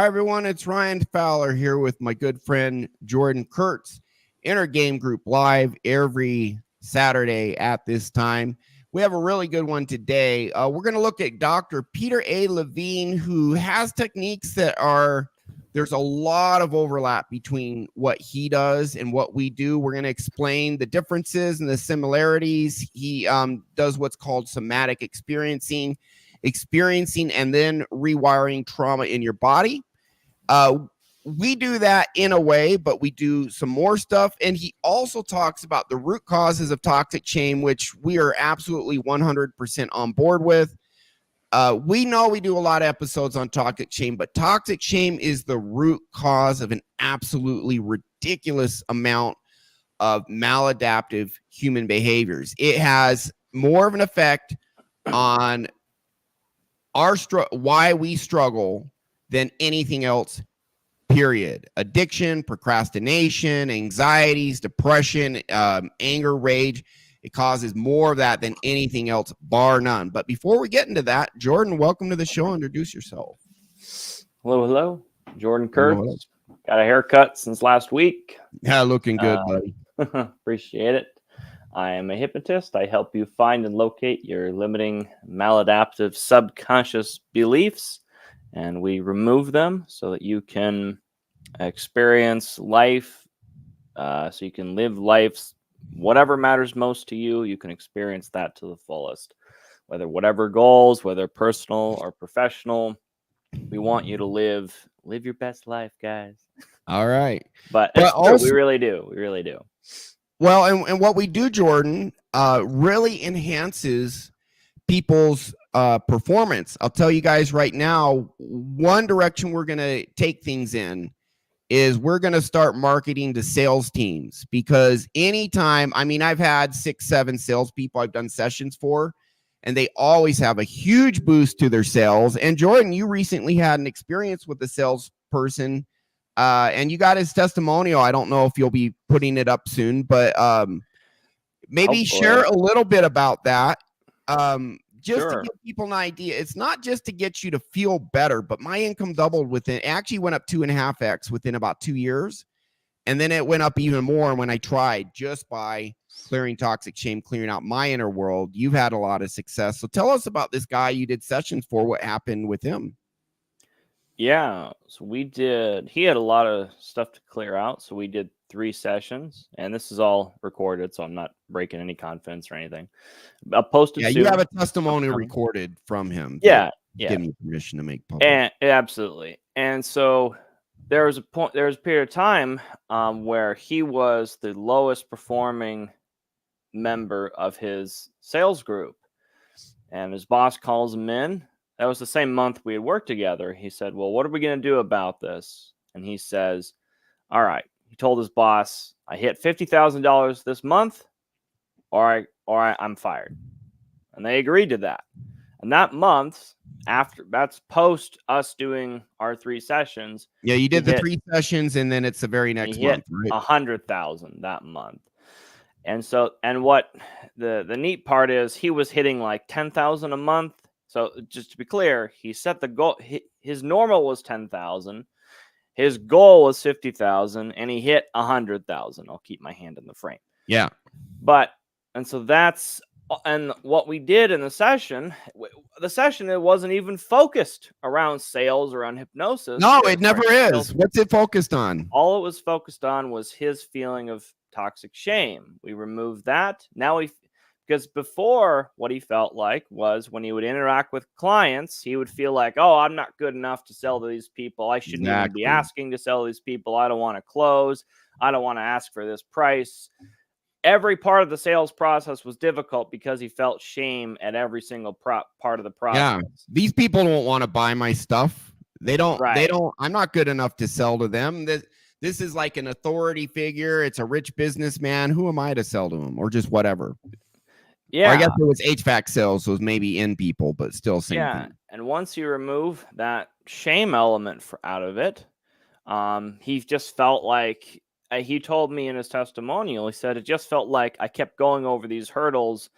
Hi, everyone. It's Ryan Fowler here with my good friend Jordan Kurtz. In our game group live every Saturday at this time. We have a really good one today. We're going to look at Dr. Peter A. Levine, who has techniques that are, there's a lot of overlap between what he does and what we do. We're going to explain the differences and the similarities. He does what's called somatic experiencing and then rewiring trauma in your body. We do that in a way, but we do some more stuff. And he also talks about the root causes of toxic shame, which we are absolutely 100% on board with. We know we do a lot of episodes on toxic shame, but toxic shame is the root cause of an absolutely ridiculous amount of maladaptive human behaviors. It has more of an effect on why we struggle than anything else, period. Addiction, procrastination, anxieties, depression, anger, rage. It causes more of that than anything else, bar none. But before we get into that, Jordan, welcome to the show. Introduce yourself. Hello. Jordan Kurtz. Got a haircut since last week. Yeah, looking good, buddy. Appreciate it. I am a hypnotist. I help you find and locate your limiting, maladaptive, subconscious beliefs, and we remove them so that you can experience life, so you can live life, whatever matters most to you, you can experience that to the fullest. Whatever goals, whether personal or professional, we want you to live your best life, guys. All right. But it's true, we really do. We really do. Well, and what we do, Jordan, really enhances people's performance. I'll tell you guys right now, one direction we're going to take things in is we're going to start marketing to sales teams, because anytime, I mean, I've had 6-7 salespeople I've done sessions for, and they always have a huge boost to their sales. And Jordan, you recently had an experience with a salesperson, and you got his testimonial. I don't know if you'll be putting it up soon, but maybe share a little bit about that. Just to give people an idea. It's not just to get you to feel better, but my income doubled actually went up 2.5x within about 2 years. And then it went up even more when I tried, just by clearing toxic shame, clearing out my inner world. You've had a lot of success. So tell us about this guy you did sessions for, what happened with him. Yeah, so he had a lot of stuff to clear out. So we did 3 sessions, and this is all recorded, so I'm not breaking any confidence or anything. I'll post it soon. You have a testimonial recorded from him. Yeah. Give me permission to make public. And absolutely. And so there was a period of time where he was the lowest performing member of his sales group, and his boss calls him in. That was the same month we had worked together. He said, well, what are we going to do about this? And he says, all right. He told his boss, I hit $50,000 this month, or I'm fired. And they agreed to that. And that month, that's post us doing our 3 sessions. Yeah, you did the 3 sessions, and then it's the very next month, right? 100,000 that month. And so, and what the neat part is, he was hitting like 10,000 a month. So just to be clear, he set the goal. His normal was 10,000. His goal was 50,000, and he hit 100,000. I'll keep my hand in the frame. Yeah. And so that's, and what we did in the session, it wasn't even focused around sales or on hypnosis. No, it never is. What's it focused on? All it was focused on was his feeling of toxic shame. We removed that. Now because before, what he felt like was when he would interact with clients, he would feel like, oh, I'm not good enough to sell to these people. I shouldn't even be asking to sell to these people. I don't want to close. I don't want to ask for this price. Every part of the sales process was difficult because he felt shame at every single part of the process. Yeah, these people don't want to buy my stuff. They don't. I'm not good enough to sell to them. This is like an authority figure. It's a rich businessman. Who am I to sell to him, or just whatever? Yeah, or I guess it was HVAC sales, so it was maybe in people, but still same thing. And once you remove that shame element out of it, he just felt like, he told me in his testimonial, he said, it just felt like I kept going over these hurdles,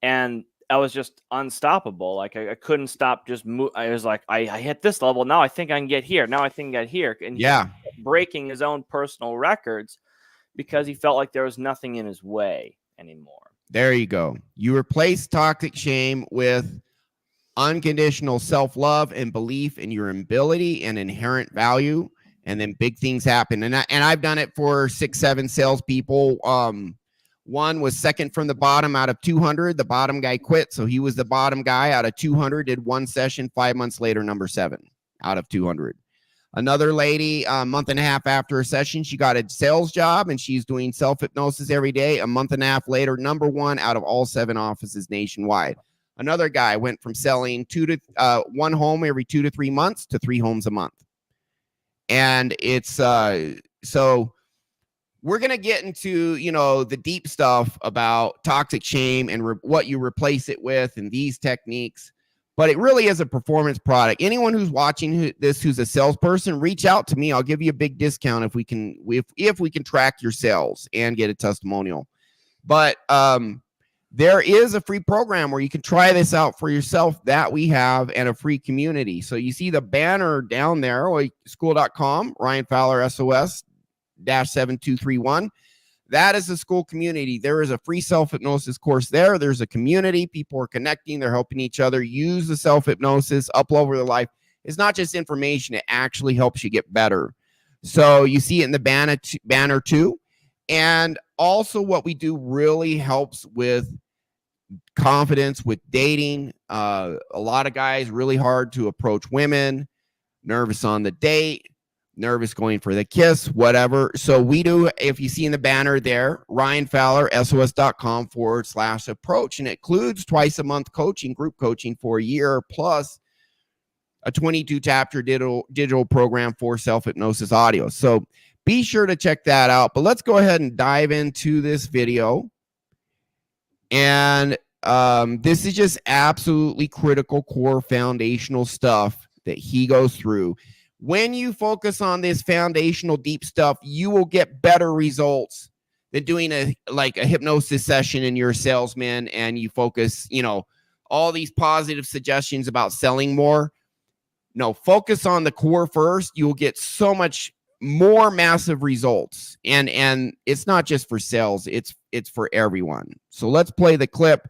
and I was just unstoppable. Like I couldn't stop. Just move. I was like, I hit this level. Now I think I can get here. Now I think I can get here. And he Yeah. kept breaking his own personal records because he felt like there was nothing in his way anymore. There you go. You replace toxic shame with unconditional self-love and belief in your ability and inherent value, and then big things happen. And I've done it for 6-7 salespeople. One was second from the bottom out of 200. The bottom guy quit, so he was the bottom guy out of 200. Did one session. 5 months later, number 7 out of 200. Another lady, a month and a half after a session, she got a sales job and she's doing self-hypnosis every day. A month and a half later, number 1 out of all 7 offices nationwide. Another guy went from selling 1 home every 2 to 3 months to 3 homes a month. And it's so we're going to get into, the deep stuff about toxic shame and what you replace it with and these techniques. But it really is a performance product. Anyone who's watching this who's a salesperson, reach out to me. I'll give you a big discount if we can track your sales and get a testimonial. But there is a free program where you can try this out for yourself that we have, and a free community. So you see the banner down there, school.com, Ryan Fowler SOS -7231. That is the school community. There is a free self-hypnosis course there. There's a community. People are connecting. They're helping each other use the self-hypnosis, upload their life. It's not just information. It actually helps you get better. So you see it in the banner too. And also what we do really helps with confidence, with dating. A lot of guys really hard to approach women, nervous on the date, nervous going for the kiss, whatever. So we do, if you see in the banner there, ryanfowlersos.com/approach, and it includes twice a month coaching, group coaching for a year, plus a 22 chapter digital program for self-hypnosis audio. So be sure to check that out. But let's go ahead and dive into this video. And this is just absolutely critical, core, foundational stuff that he goes through. When you focus on this foundational deep stuff, you will get better results than doing a hypnosis session and you're a salesman and you focus, all these positive suggestions about selling more. No, focus on the core first. You'll get so much more massive results. And it's not just for sales, it's for everyone. So let's play the clip,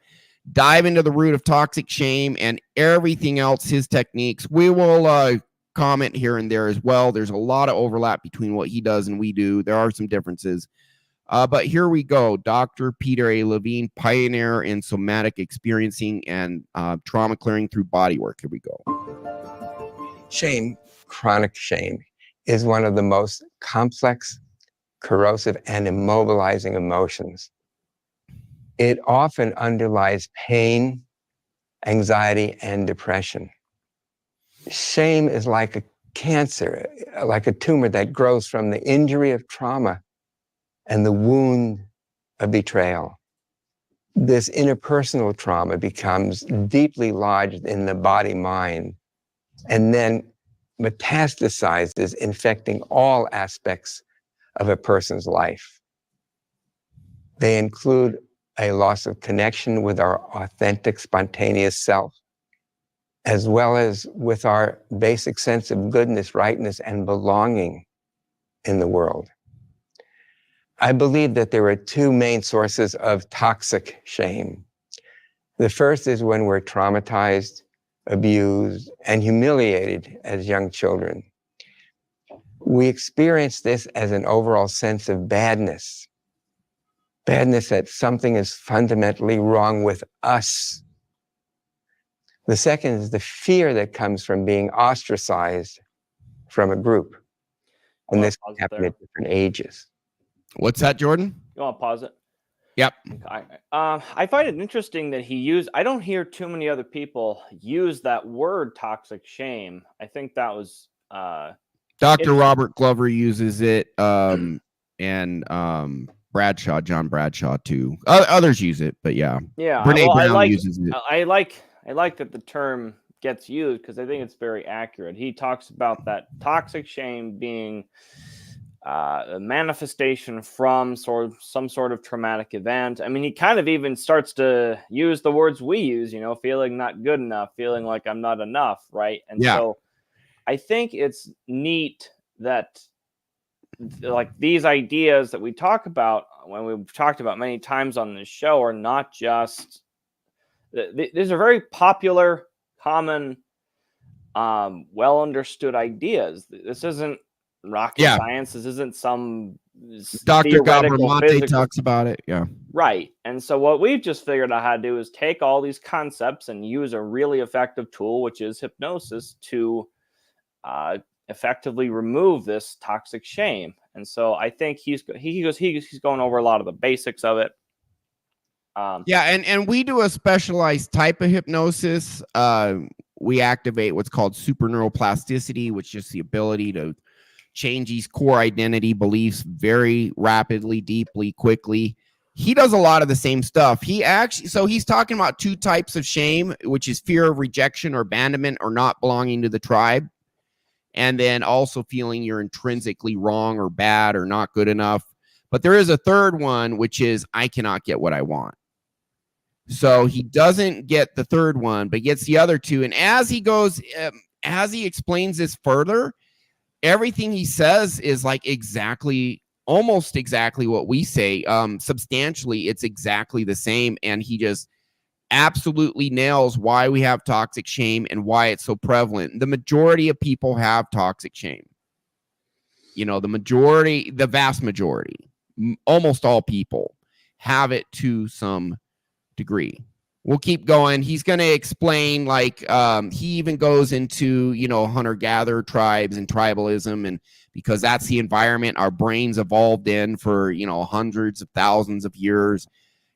dive into the root of toxic shame and everything else, his techniques. We will comment here and there as well. There's a lot of overlap between what he does and we do. There are some differences. But here we go. Dr. Peter A. Levine, pioneer in somatic experiencing and trauma clearing through body work. Here we go. Shame, chronic shame, is one of the most complex, corrosive, and immobilizing emotions. It often underlies pain, anxiety, and depression. Shame is like a cancer, like a tumor that grows from the injury of trauma and the wound of betrayal. This interpersonal trauma becomes deeply lodged in the body-mind and then metastasizes, infecting all aspects of a person's life. They include a loss of connection with our authentic, spontaneous self, as well as with our basic sense of goodness, rightness, and belonging in the world. I believe that there are 2 main sources of toxic shame. The first is when we're traumatized, abused, and humiliated as young children. We experience this as an overall sense of badness that something is fundamentally wrong with us. The second is the fear that comes from being ostracized from a group. And this can happen at different ages. What's that, Jordan? You want to pause it? Yep. Okay. I find it interesting that I don't hear too many other people use that word toxic shame. I think that was Dr. Robert Glover uses it, and John Bradshaw too. Others use it, but yeah. Yeah. Brene Brown uses it. I like that the term gets used because I think it's very accurate. He talks about that toxic shame being a manifestation from some sort of traumatic event. I mean, he kind of even starts to use the words we use, you know, feeling not good enough, feeling like I'm not enough, right? And Yeah. so I think it's neat that like these ideas that we talk about, when we've talked about many times on this show, are not just these are very popular, common, well understood ideas. This isn't rocket Yeah. science. This isn't some Dr. theoretical Gabramante physics. talks about it. Yeah. Right. And so what we've just figured out how to do is take all these concepts and use a really effective tool, which is hypnosis, to effectively remove this toxic shame. And so I think he's going over a lot of the basics of it. Yeah, and we do a specialized type of hypnosis. We activate what's called superneuroplasticity, which is the ability to change these core identity beliefs very rapidly, deeply, quickly. He does a lot of the same stuff. He's talking about two types of shame, which is fear of rejection or abandonment or not belonging to the tribe. And then also feeling you're intrinsically wrong or bad or not good enough. But there is a third one, which is I cannot get what I want. So he doesn't get the third one, but gets the other two. And as he goes, as he explains this further, everything he says is like almost exactly what we say. Substantially, it's exactly the same. And he just absolutely nails why we have toxic shame and why it's so prevalent. The majority of people have toxic shame. You know, the vast majority, almost all people have it to some degree. We'll keep going. He's going to explain, like, he even goes into, you know, hunter-gatherer tribes and tribalism, and because that's the environment our brains evolved in for, you know, hundreds of thousands of years.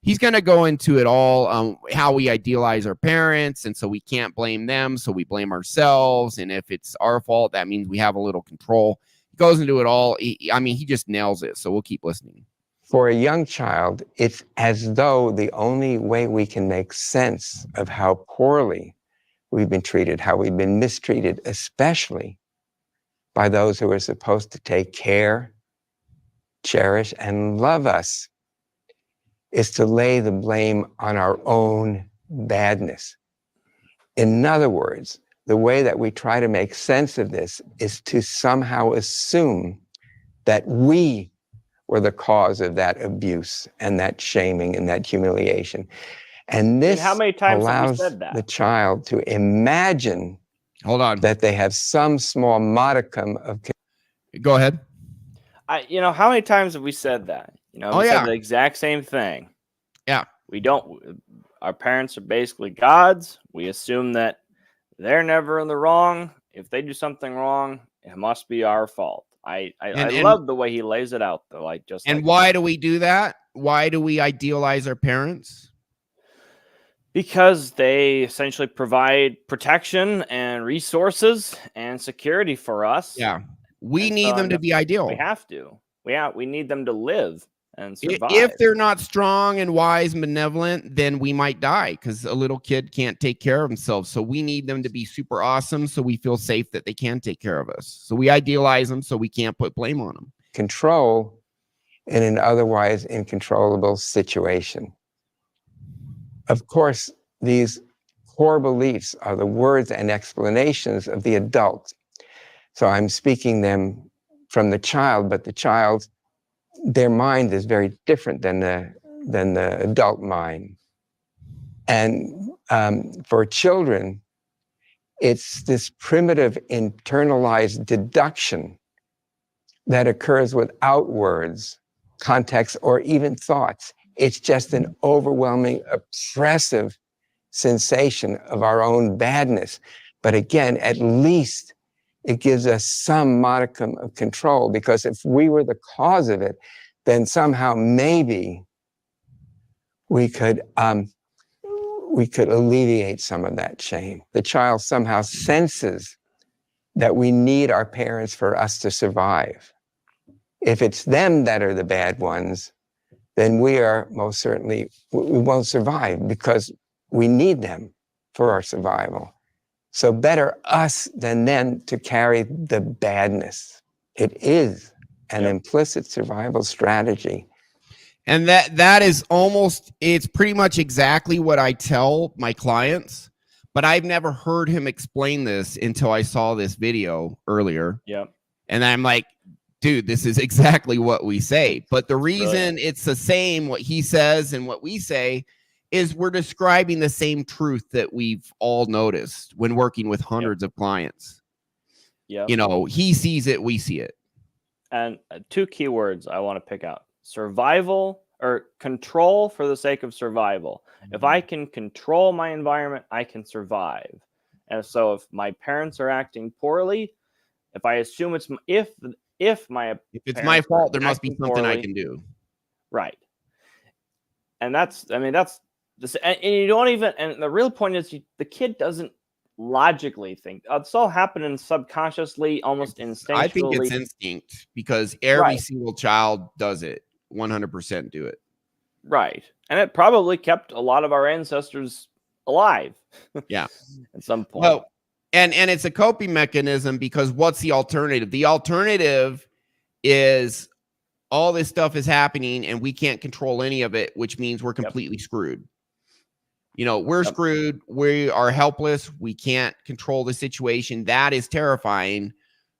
He's going to go into it all, how we idealize our parents, and so we can't blame them, so we blame ourselves, and if it's our fault, that means we have a little control. He goes into it all. He just nails it, so we'll keep listening. For a young child, it's as though the only way we can make sense of how poorly we've been treated, how we've been mistreated, especially by those who are supposed to take care, cherish, and love us, is to lay the blame on our own badness. In other words, the way that we try to make sense of this is to somehow assume that we were the cause of that abuse and that shaming and that humiliation. And this how many times have we allows said that? the child to imagine that they have some small modicum of... Go ahead. How many times have we said that? We said the exact same thing. Yeah. Our parents are basically gods. We assume that they're never in the wrong. If they do something wrong, it must be our fault. I love the way he lays it out, though. Why do we do that? Why do we idealize our parents? Because they essentially provide protection and resources and security for us. Yeah. We need them to be ideal. We have to. We need them to live and survive. If they're not strong and wise and benevolent, then we might die because a little kid can't take care of themselves. So we need them to be super awesome so we feel safe that they can take care of us. So we idealize them so we can't put blame on them. Control in an otherwise incontrollable situation. Of course, these core beliefs are the words and explanations of the adult. So I'm speaking them from the child, but the child, their mind is very different than the adult mind. And for children, it's this primitive internalized deduction that occurs without words, context, or even thoughts. It's just an overwhelming, oppressive sensation of our own badness. But again, at least it gives us some modicum of control, because if we were the cause of it, then somehow maybe we could alleviate some of that shame. The child somehow senses that we need our parents for us to survive. If it's them that are the bad ones, then we won't survive because we need them for our survival. So better us than them to carry the badness. It is an Yep. implicit survival strategy. And that is almost, it's pretty much exactly what I tell my clients, but I've never heard him explain this until I saw this video earlier. Yep. And I'm like, dude, this is exactly what we say. But the reason Brilliant. it's the same, what he says and what we say, is we're describing the same truth that we've all noticed when working with hundreds of clients. Yep. You know, he sees it, we see it. And two keywords I want to pick out: survival, or control for the sake of survival. If I can control my environment, I can survive. And so if my parents are acting poorly, if I assume it's if it's my parents are fault, there must be acting something I poorly, can do. right. And that's, I mean, that's this, and you don't even, and the real point is the kid doesn't logically think. It's all happening subconsciously, almost instinctually. I think it's instinct, because every Right. single child does it. 100% do it. Right. And it probably kept a lot of our ancestors alive. Yeah. At some point. Well, and it's a coping mechanism, because what's the alternative? The alternative is all this stuff is happening and we can't control any of it, which means we're completely screwed. You know, we're screwed. We are helpless. We can't control the situation. That is terrifying.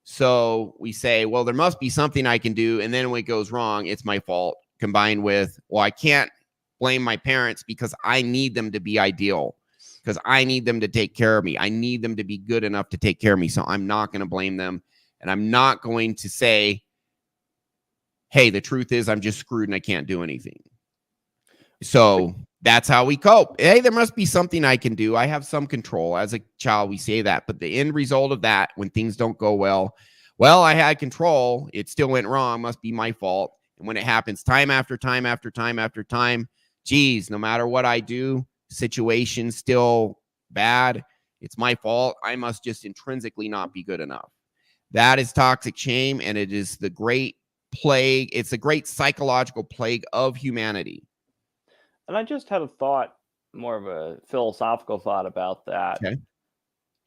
So we say, well, there must be something I can do. And then when it goes wrong, it's my fault, combined with, well, I can't blame my parents because I need them to be ideal, because I need them to take care of me. I need them to be good enough to take care of me. So I'm not going to blame them. And I'm not going to say, hey, the truth is I'm just screwed and I can't do anything. So that's how we cope. Hey, there must be something I can do. I have some control. As a child, we say that. But the end result of that, when things don't go well, I had control. It still went wrong. Must be my fault. And when it happens time after time after time after time, geez, no matter what I do, situation's still bad. It's my fault. I must just intrinsically not be good enough. That is toxic shame, and it is the great plague. It's a great psychological plague of humanity. And I just had a thought, more of a philosophical thought about that. Okay.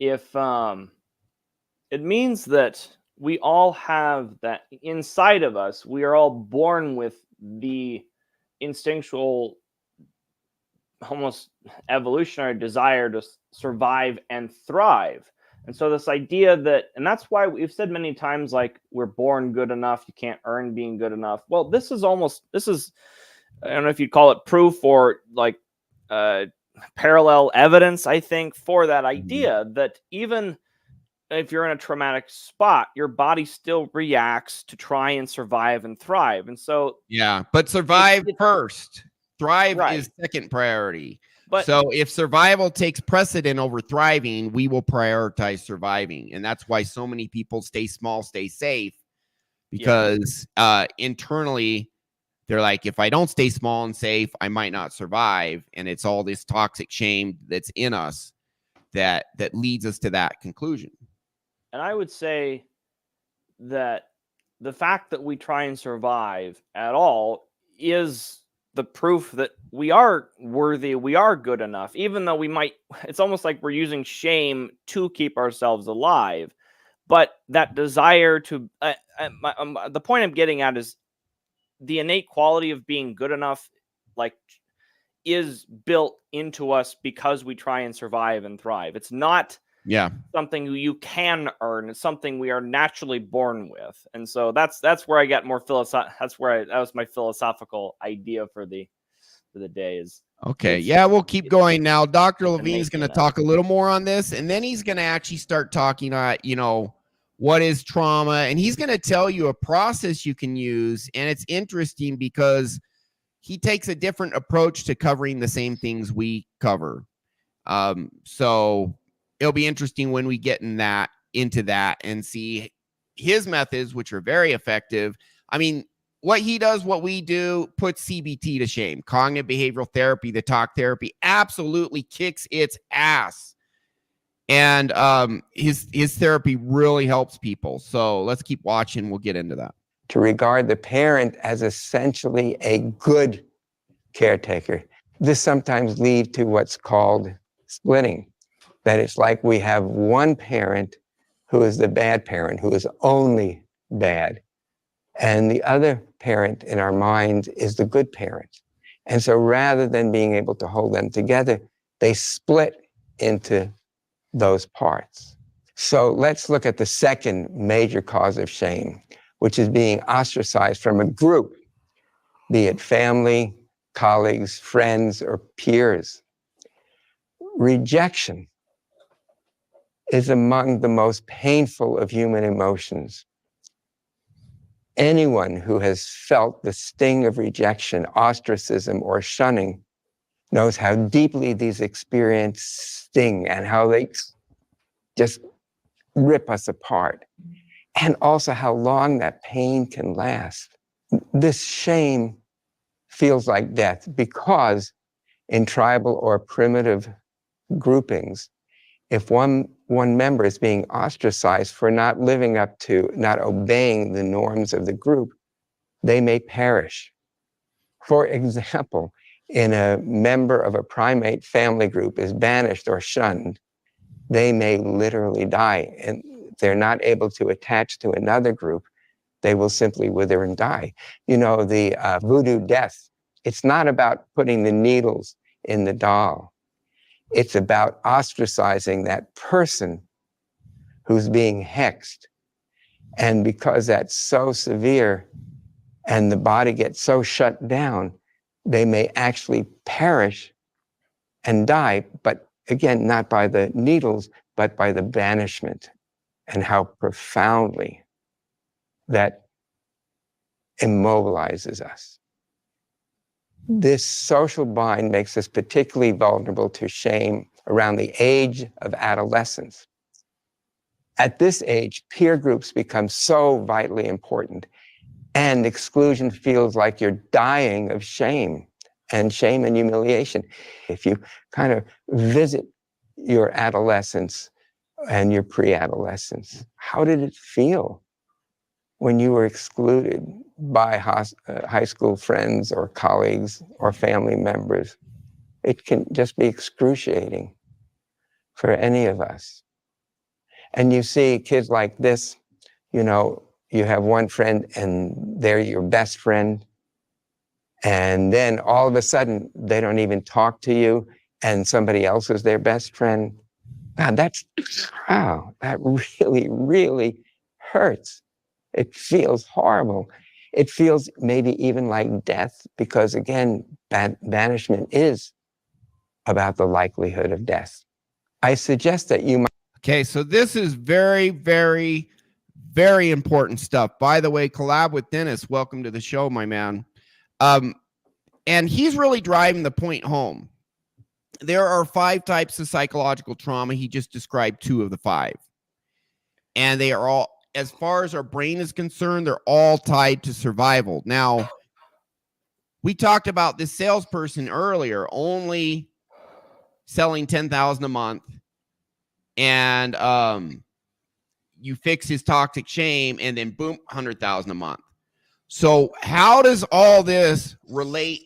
If it means that we all have that inside of us, we are all born with the instinctual, almost evolutionary desire to survive and thrive. And so this idea that, and that's why we've said many times, like, we're born good enough, you can't earn being good enough. Well, this is, I don't know if you'd call it proof or like parallel evidence, I think, for that idea that even if you're in a traumatic spot, your body still reacts to try and survive and thrive. And so, yeah, but survive first. Thrive is second priority. But so if survival takes precedent over thriving, we will prioritize surviving. And that's why so many people stay small, stay safe, because internally they're like, if I don't stay small and safe, I might not survive. And it's all this toxic shame that's in us that leads us to that conclusion. And I would say that the fact that we try and survive at all is the proof that we are worthy, we are good enough, even though it's almost like we're using shame to keep ourselves alive. But that desire to, the point I'm getting at is the innate quality of being good enough, like, is built into us because we try and survive and thrive. It's not something you can earn. It's something we are naturally born with. And so that's where I got more that was my philosophical idea for the day. Is okay. Yeah, we'll keep going now. Dr. Levine is going to talk a little more on this, and then he's going to actually start talking what is trauma, and he's going to tell you a process you can use. And it's interesting because he takes a different approach to covering the same things we cover. So it'll be interesting when we get into that and see his methods, which are very effective. I mean, what he does, what we do, puts CBT to shame. Cognitive behavioral therapy, the talk therapy, absolutely kicks its ass. And his therapy really helps people. So let's keep watching. We'll get into that. To regard the parent as essentially a good caretaker. This sometimes leads to what's called splitting. That it's like we have one parent who is the bad parent, who is only bad. And the other parent in our mind is the good parent. And so rather than being able to hold them together, they split into those parts. So let's look at the second major cause of shame, which is being ostracized from a group, be it family, colleagues, friends, or peers. Rejection is among the most painful of human emotions. Anyone who has felt the sting of rejection, ostracism, or shunning knows how deeply these experiences sting and how they just rip us apart, and also how long that pain can last. This shame feels like death because in tribal or primitive groupings, if one member is being ostracized for not living up to, not obeying the norms of the group, they may perish. For example, in a member of a primate family group is banished or shunned, they may literally die, and they're not able to attach to another group. They will simply wither and die. You know, the voodoo death, it's not about putting the needles in the doll. It's about ostracizing that person who's being hexed. And because that's so severe and the body gets so shut down, they may actually perish and die, but again, not by the needles, but by the banishment, and how profoundly that immobilizes us. This social bind makes us particularly vulnerable to shame around the age of adolescence. At this age, peer groups become so vitally important, and exclusion feels like you're dying of shame and humiliation. If you kind of visit your adolescence and your pre-adolescence, how did it feel when you were excluded by high school friends or colleagues or family members? It can just be excruciating for any of us. And you see kids like this, you know, you have one friend and they're your best friend, and then all of a sudden they don't even talk to you and somebody else is their best friend. God, that really, really hurts. It feels horrible. It feels maybe even like death because, again, banishment is about the likelihood of death. I suggest that you might. Okay, so this is very, very, very important stuff. By the way, collab with Dennis. Welcome to the show, my man. And he's really driving the point home. There are 5 types of psychological trauma. He just described 2 of the 5. And they are all, as far as our brain is concerned, they're all tied to survival. Now, we talked about this salesperson earlier, only selling $10,000 a month. And you fix his toxic shame, and then boom, $100,000 a month. So how does all this relate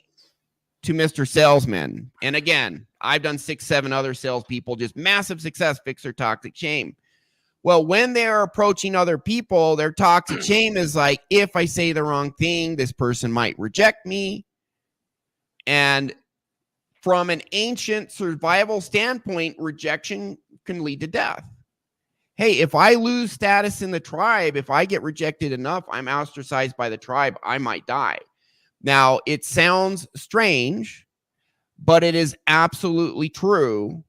to Mr. Salesman? And again, I've done 6, 7 other salespeople, just massive success, fix their toxic shame. Well, when they're approaching other people, their toxic shame is like, if I say the wrong thing, this person might reject me. And from an ancient survival standpoint, rejection can lead to death. Hey, if I lose status in the tribe, if I get rejected enough, I'm ostracized by the tribe, I might die. Now, it sounds strange, but it is absolutely true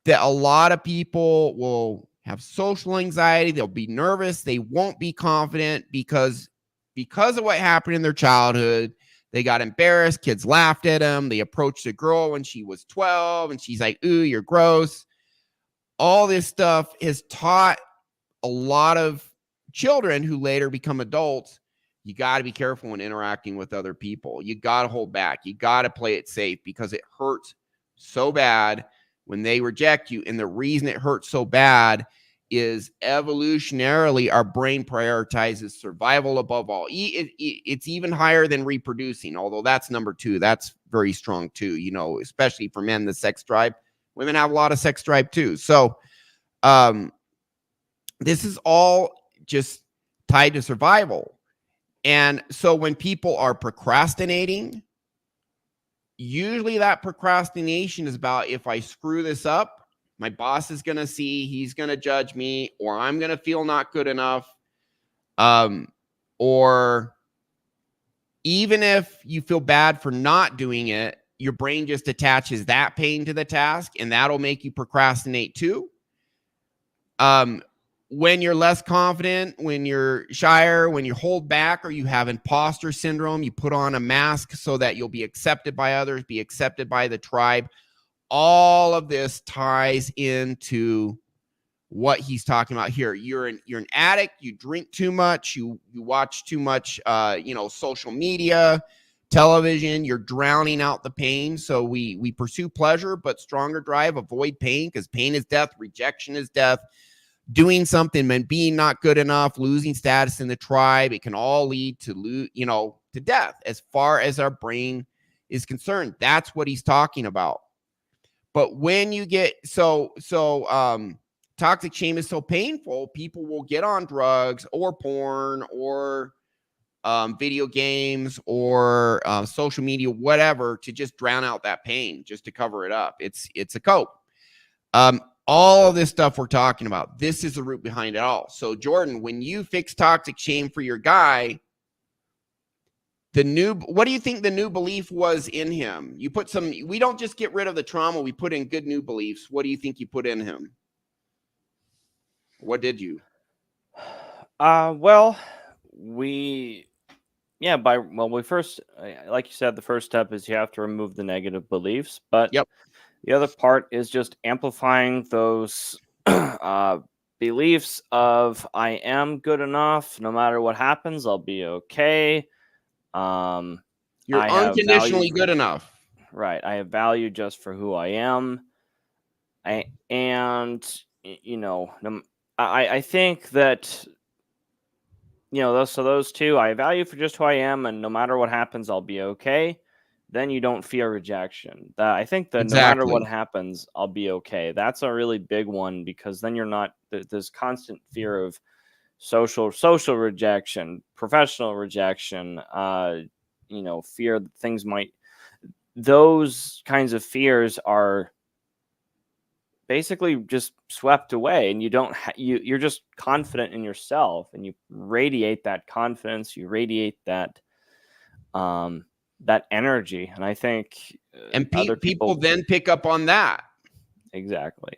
that a lot of people will have social anxiety. They'll be nervous. They won't be confident because of what happened in their childhood. They got embarrassed. Kids laughed at them. They approached a girl when she was 12 and she's like, ooh, you're gross. All this stuff has taught a lot of children who later become adults, you got to be careful when interacting with other people. You got to hold back. You got to play it safe because it hurts so bad when they reject you. And the reason it hurts so bad is evolutionarily our brain prioritizes survival above all. It's even higher than reproducing, although that's number 2. That's very strong too, you know, especially for men, the sex drive. Women have a lot of sex drive too. So this is all just tied to survival. And so when people are procrastinating, usually that procrastination is about, if I screw this up, my boss is going to see, he's going to judge me, or I'm going to feel not good enough. Or even if you feel bad for not doing it, your brain just attaches that pain to the task, and that'll make you procrastinate too. When you're less confident, when you're shyer, when you hold back, or you have imposter syndrome, you put on a mask so that you'll be accepted by others, be accepted by the tribe. All of this ties into what he's talking about here. You're an addict, you drink too much, you watch too much social media, television, you're drowning out the pain. So we pursue pleasure, but stronger drive, avoid pain, because pain is death, rejection is death. Doing something and being not good enough, losing status in the tribe, it can all lead to death as far as our brain is concerned. That's what he's talking about. But when you get toxic shame is so painful, people will get on drugs or porn or video games or social media, whatever, to just drown out that pain, just to cover it up. It's a cope. All of this stuff we're talking about, this is the root behind it all. So Jordan, when you fix toxic shame for your guy, what do you think the new belief was in him? You put we don't just get rid of the trauma, we put in good new beliefs. What do you think you put in him? What did you? We first, like you said, the first step is you have to remove the negative beliefs, but yep. The other part is just amplifying those beliefs of, I am good enough. No matter what happens, I'll be okay. You're unconditionally good enough. Right. I have value just for who I am. I think that, those two, I have value for just who I am, and no matter what happens, I'll be okay. Then you don't fear rejection. I think that exactly. No matter what happens, I'll be okay. That's a really big one, because then you're not, there's constant fear of social rejection, professional rejection, fear that things might, those kinds of fears are basically just swept away, and you don't you're just confident in yourself, and you radiate that confidence, you radiate that that energy. And I think other people then pick up on that. Exactly.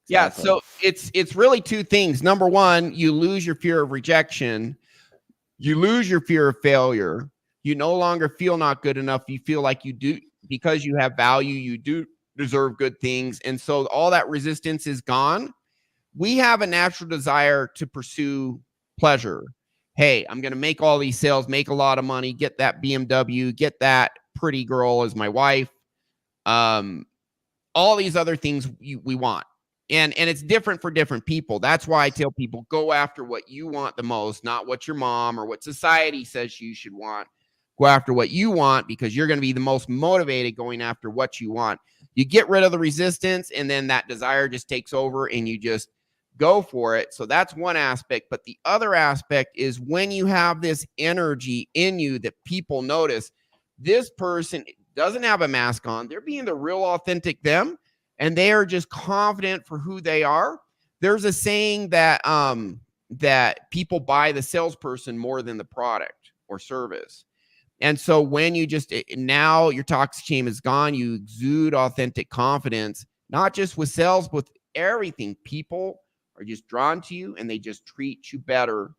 Yeah, so it's really two things. Number one, you lose your fear of rejection, you lose your fear of failure, you no longer feel not good enough, you feel like you do, because you have value, you do deserve good things. And so all that resistance is gone. We have a natural desire to pursue pleasure. Hey, I'm going to make all these sales, make a lot of money, get that BMW, get that pretty girl as my wife. All these other things we want. And it's different for different people. That's why I tell people, go after what you want the most, not what your mom or what society says you should want. Go after what you want, because you're going to be the most motivated going after what you want. You get rid of the resistance, and then that desire just takes over, and you just go for it. So that's one aspect. But the other aspect is when you have this energy in you that people notice, this person doesn't have a mask on, they're being the real authentic them, and they are just confident for who they are. There's a saying that that people buy the salesperson more than the product or service. And so when you now your toxic shame is gone, you exude authentic confidence, not just with sales, but with everything. People are just drawn to you, and they just treat you better.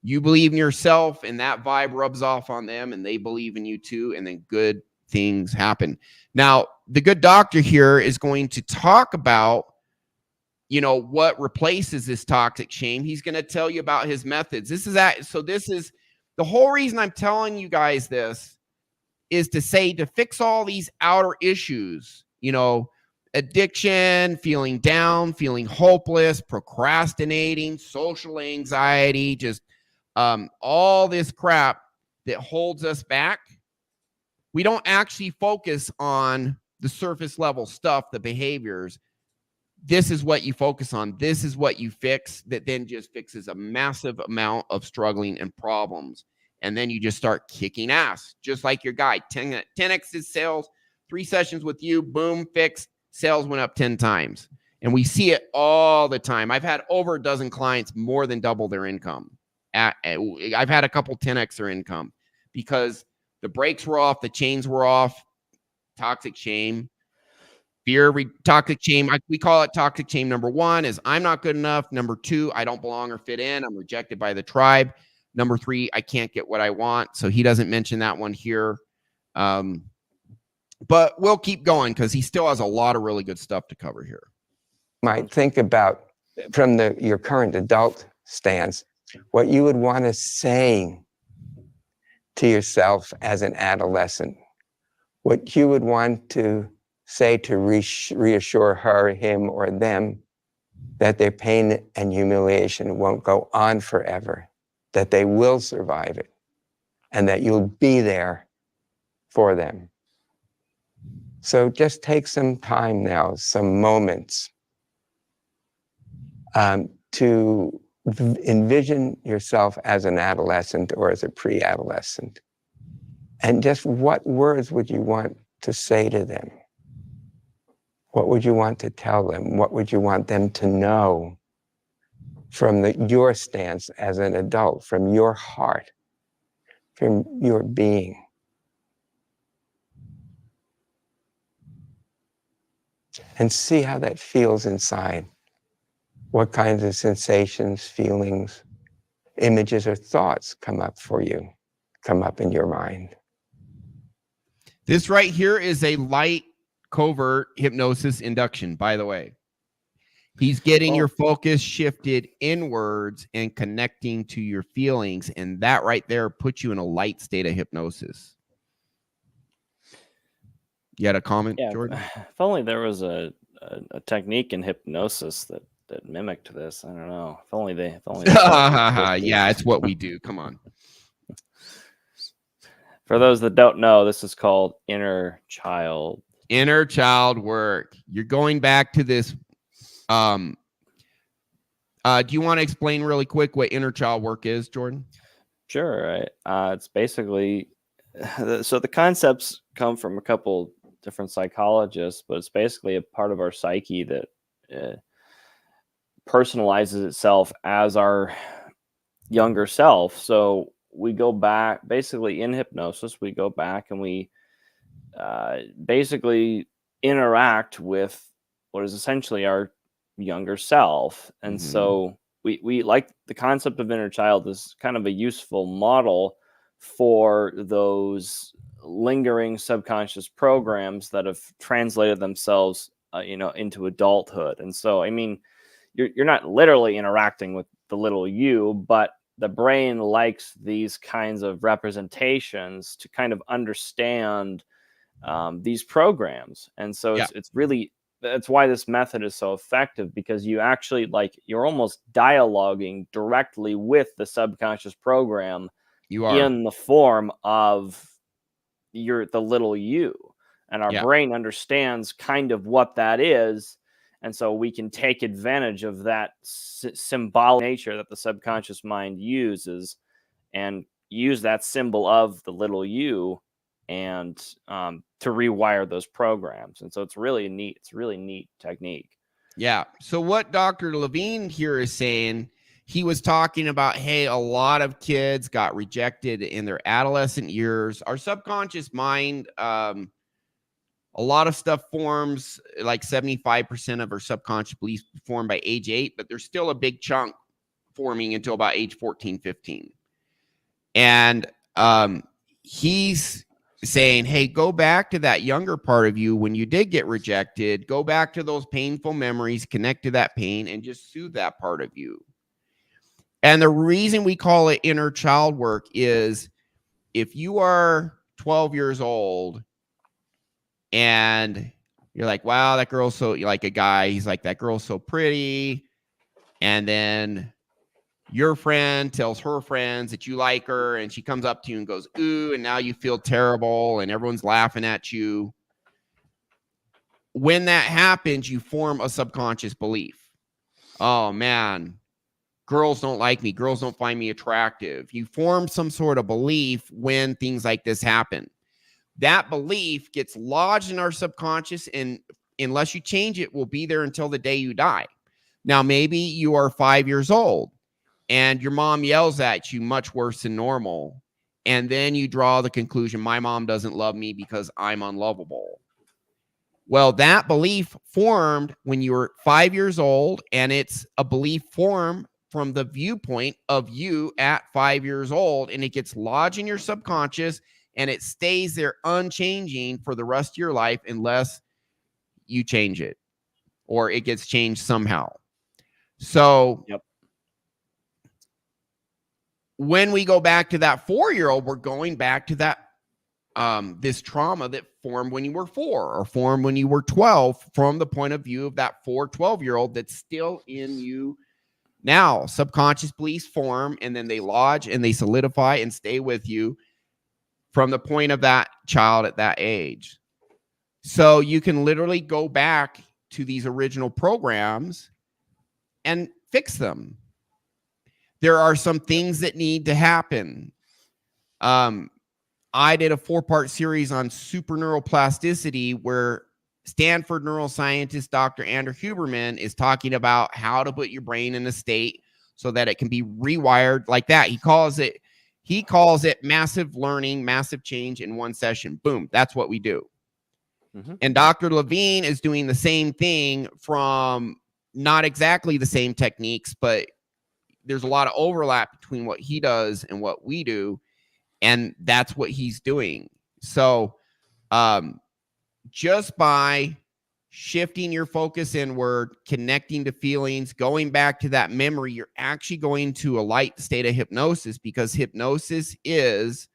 You believe in yourself, and that vibe rubs off on them, and they believe in you too. And then good things happen. Now, the good doctor here is going to talk about, what replaces this toxic shame. He's going to tell you about his methods. This is the whole reason I'm telling you guys this, is to fix all these outer issues, addiction, feeling down, feeling hopeless, procrastinating, social anxiety, just all this crap that holds us back. We don't actually focus on the surface level stuff, the behaviors. This is what you focus on. This is what you fix, that then just fixes a massive amount of struggling and problems. and then you just start kicking ass, just like your guy. 10x his sales, 3 sessions with you, boom, fixed, sales went up 10 times. And we see it all the time. I've had over a dozen clients more than double their income. I've had a couple 10x their income because the brakes were off, the chains were off. Toxic shame, fear, toxic shame. We call it toxic shame. Number 1 is I'm not good enough. Number 2, I don't belong or fit in. I'm rejected by the tribe. Number 3, I can't get what I want. So he doesn't mention that one here. But we'll keep going because he still has a lot of really good stuff to cover here. Might think about from your current adult stance, what you would want to say to yourself as an adolescent, what you would want to say to reassure her, him, or them that their pain and humiliation won't go on forever, that they will survive it, and that you'll be there for them. So just take some time now, some moments, to envision yourself as an adolescent or as a pre-adolescent. And just what words would you want to say to them? What would you want to tell them? What would you want them to know from your stance as an adult, from your heart, from your being? And see how that feels inside. What kinds of sensations, feelings, images, or thoughts come up for you, come up in your mind. This right here is a light covert hypnosis induction, by the way. He's getting your focus shifted inwards and connecting to your feelings. And that right there puts you in a light state of hypnosis. You had a comment, Jordan? If only there was a technique in hypnosis that mimicked this. I don't know. If only they yeah, it's what we do. Come on. For those that don't know, this is called inner child work. You're going back to this. Do you want to explain really quick what inner child work is, Jordan? Sure. It's basically, so the concepts come from a couple different psychologists, but it's basically a part of our psyche that personalizes itself as our younger self. So we go back, basically in hypnosis, we go back and we basically interact with what is essentially our younger self. And so we like the concept of inner child is kind of a useful model for those lingering subconscious programs that have translated themselves into adulthood. And so, I mean, you're not literally interacting with the little you, but the brain likes these kinds of representations to kind of understand these programs. And so it's really, that's why this method is so effective, because you actually you're almost dialoguing directly with the subconscious program. You are in the form of the little you, and our brain understands kind of what that is. And so we can take advantage of that symbolic nature that the subconscious mind uses and use that symbol of the little you and to rewire those programs. And so it's really neat. It's a really neat technique. Yeah. So what Dr. Levine here is saying, he was talking about, hey, a lot of kids got rejected in their adolescent years. Our subconscious mind, a lot of stuff forms, like 75% of our subconscious beliefs form by age 8, but there's still a big chunk forming until about age 14, 15. And he's saying, hey, go back to that younger part of you when you did get rejected. Go back to those painful memories, connect to that pain, and just soothe that part of you. And the reason we call it inner child work is if you are 12 years old and you're like, wow, that girl's so, like a guy, he's like, that girl's so pretty. And then your friend tells her friends that you like her, and she comes up to you and goes, ooh, and now you feel terrible and everyone's laughing at you. When that happens, you form a subconscious belief. Oh man, girls don't like me, girls don't find me attractive. You form some sort of belief when things like this happen. That belief gets lodged in our subconscious, and unless you change it, will be there until the day you die. Now, maybe you are 5 years old and your mom yells at you much worse than normal. And then you draw the conclusion, my mom doesn't love me because I'm unlovable. Well, that belief formed when you were 5 years old, and it's a belief formed from the viewpoint of you at 5 years old, and it gets lodged in your subconscious, and it stays there unchanging for the rest of your life unless you change it or it gets changed somehow. So when we go back to that 4-year-old, we're going back to that this trauma that formed when you were 4 or formed when you were 12 from the point of view of that 12-year-old that's still in you now. Subconscious beliefs form, and then they lodge and they solidify and stay with you from the point of that child at that age. So you can literally go back to these original programs and fix them. There are some things that need to happen. I did a 4-part series on super neuroplasticity where Stanford neuroscientist Dr. Andrew Huberman is talking about how to put your brain in a state so that it can be rewired like that. He calls it massive learning, massive change in one session. Boom. That's what we do. Mm-hmm. And Dr. Levine is doing the same thing from not exactly the same techniques, but there's a lot of overlap between what he does and what we do. And that's what he's doing. So just by shifting your focus inward, connecting to feelings, going back to that memory, you're actually going to a light state of hypnosis, because hypnosis is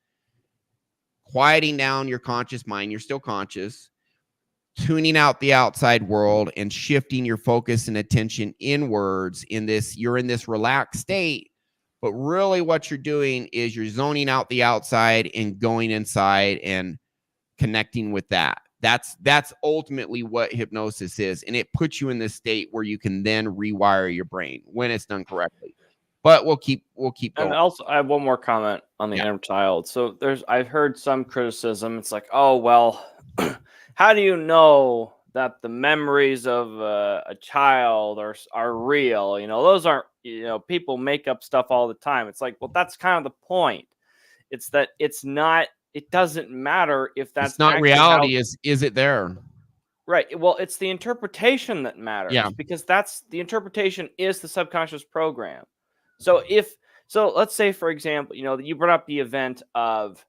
quieting down your conscious mind. You're still conscious, tuning out the outside world and shifting your focus and attention inwards. You're in this relaxed state, but really what you're doing is you're zoning out the outside and going inside and connecting with that. That's ultimately what hypnosis is. And it puts you in this state where you can then rewire your brain when it's done correctly. But we'll keep going. And also, I have one more comment on the inner child. So I've heard some criticism. It's like, oh, well, how do you know that the memories of a child are real? Those aren't, people make up stuff all the time. It's like, well, that's kind of the point. It's that it doesn't matter if that's it's not reality. Is it there? Right. Well, it's the interpretation that matters. Yeah. Because the interpretation is the subconscious program. So let's say, for example, you brought up the event of,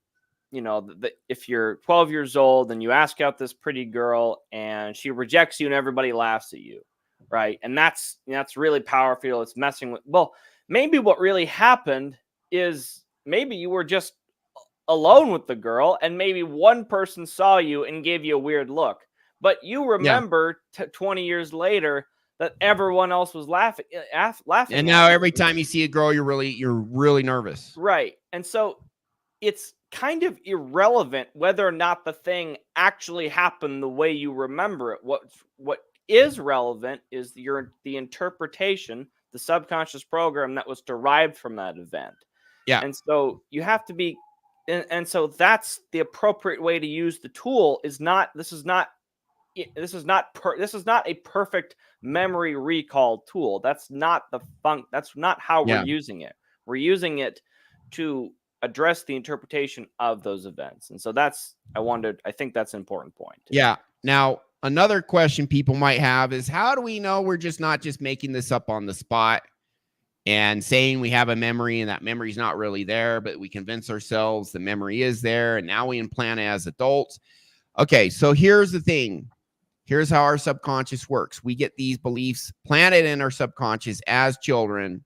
if you're 12 years old and you ask out this pretty girl and she rejects you and everybody laughs at you, right? And that's really powerful. It's messing with, well, maybe what really happened is maybe you were just alone with the girl and maybe one person saw you and gave you a weird look, but you remember 20 years later that everyone else was laughing. And now every time you see a girl, you're really nervous. Right. And so it's kind of irrelevant whether or not the thing actually happened the way you remember it. What is relevant is the interpretation, the subconscious program that was derived from that event. Yeah. And so you have to be, and so that's the appropriate way to use the tool. This is not a perfect memory recall tool. That's not that's not how we're using it. We're using it to address the interpretation of those events. And so I think that's an important point. Yeah. Now, another question people might have is, how do we know we're not just making this up on the spot and saying we have a memory and that memory is not really there, but we convince ourselves the memory is there and now we implant it as adults? Okay, so here's the thing. Here's how our subconscious works. We get these beliefs planted in our subconscious as children,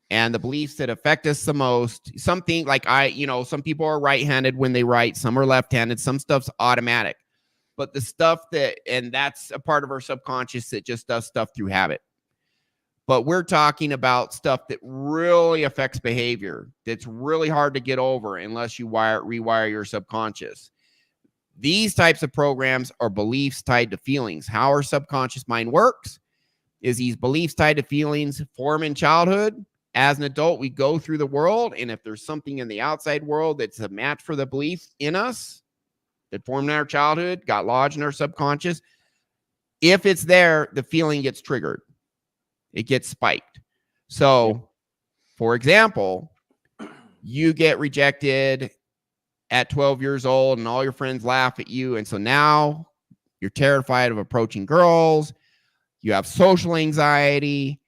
and the beliefs that affect us the most, something like some people are right-handed when they write, some are left-handed, some stuff's automatic. But the stuff that's a part of our subconscious that just does stuff through habit. But we're talking about stuff that really affects behavior, that's really hard to get over unless you rewire your subconscious. These types of programs are beliefs tied to feelings. How our subconscious mind works is these beliefs tied to feelings form in childhood, as an adult, we go through the world, and if there's something in the outside world that's a match for the belief in us that formed in our childhood, got lodged in our subconscious, if it's there, the feeling gets triggered. It gets spiked. So, for example, you get rejected at 12 years old and all your friends laugh at you. And so now you're terrified of approaching girls. You have social anxiety.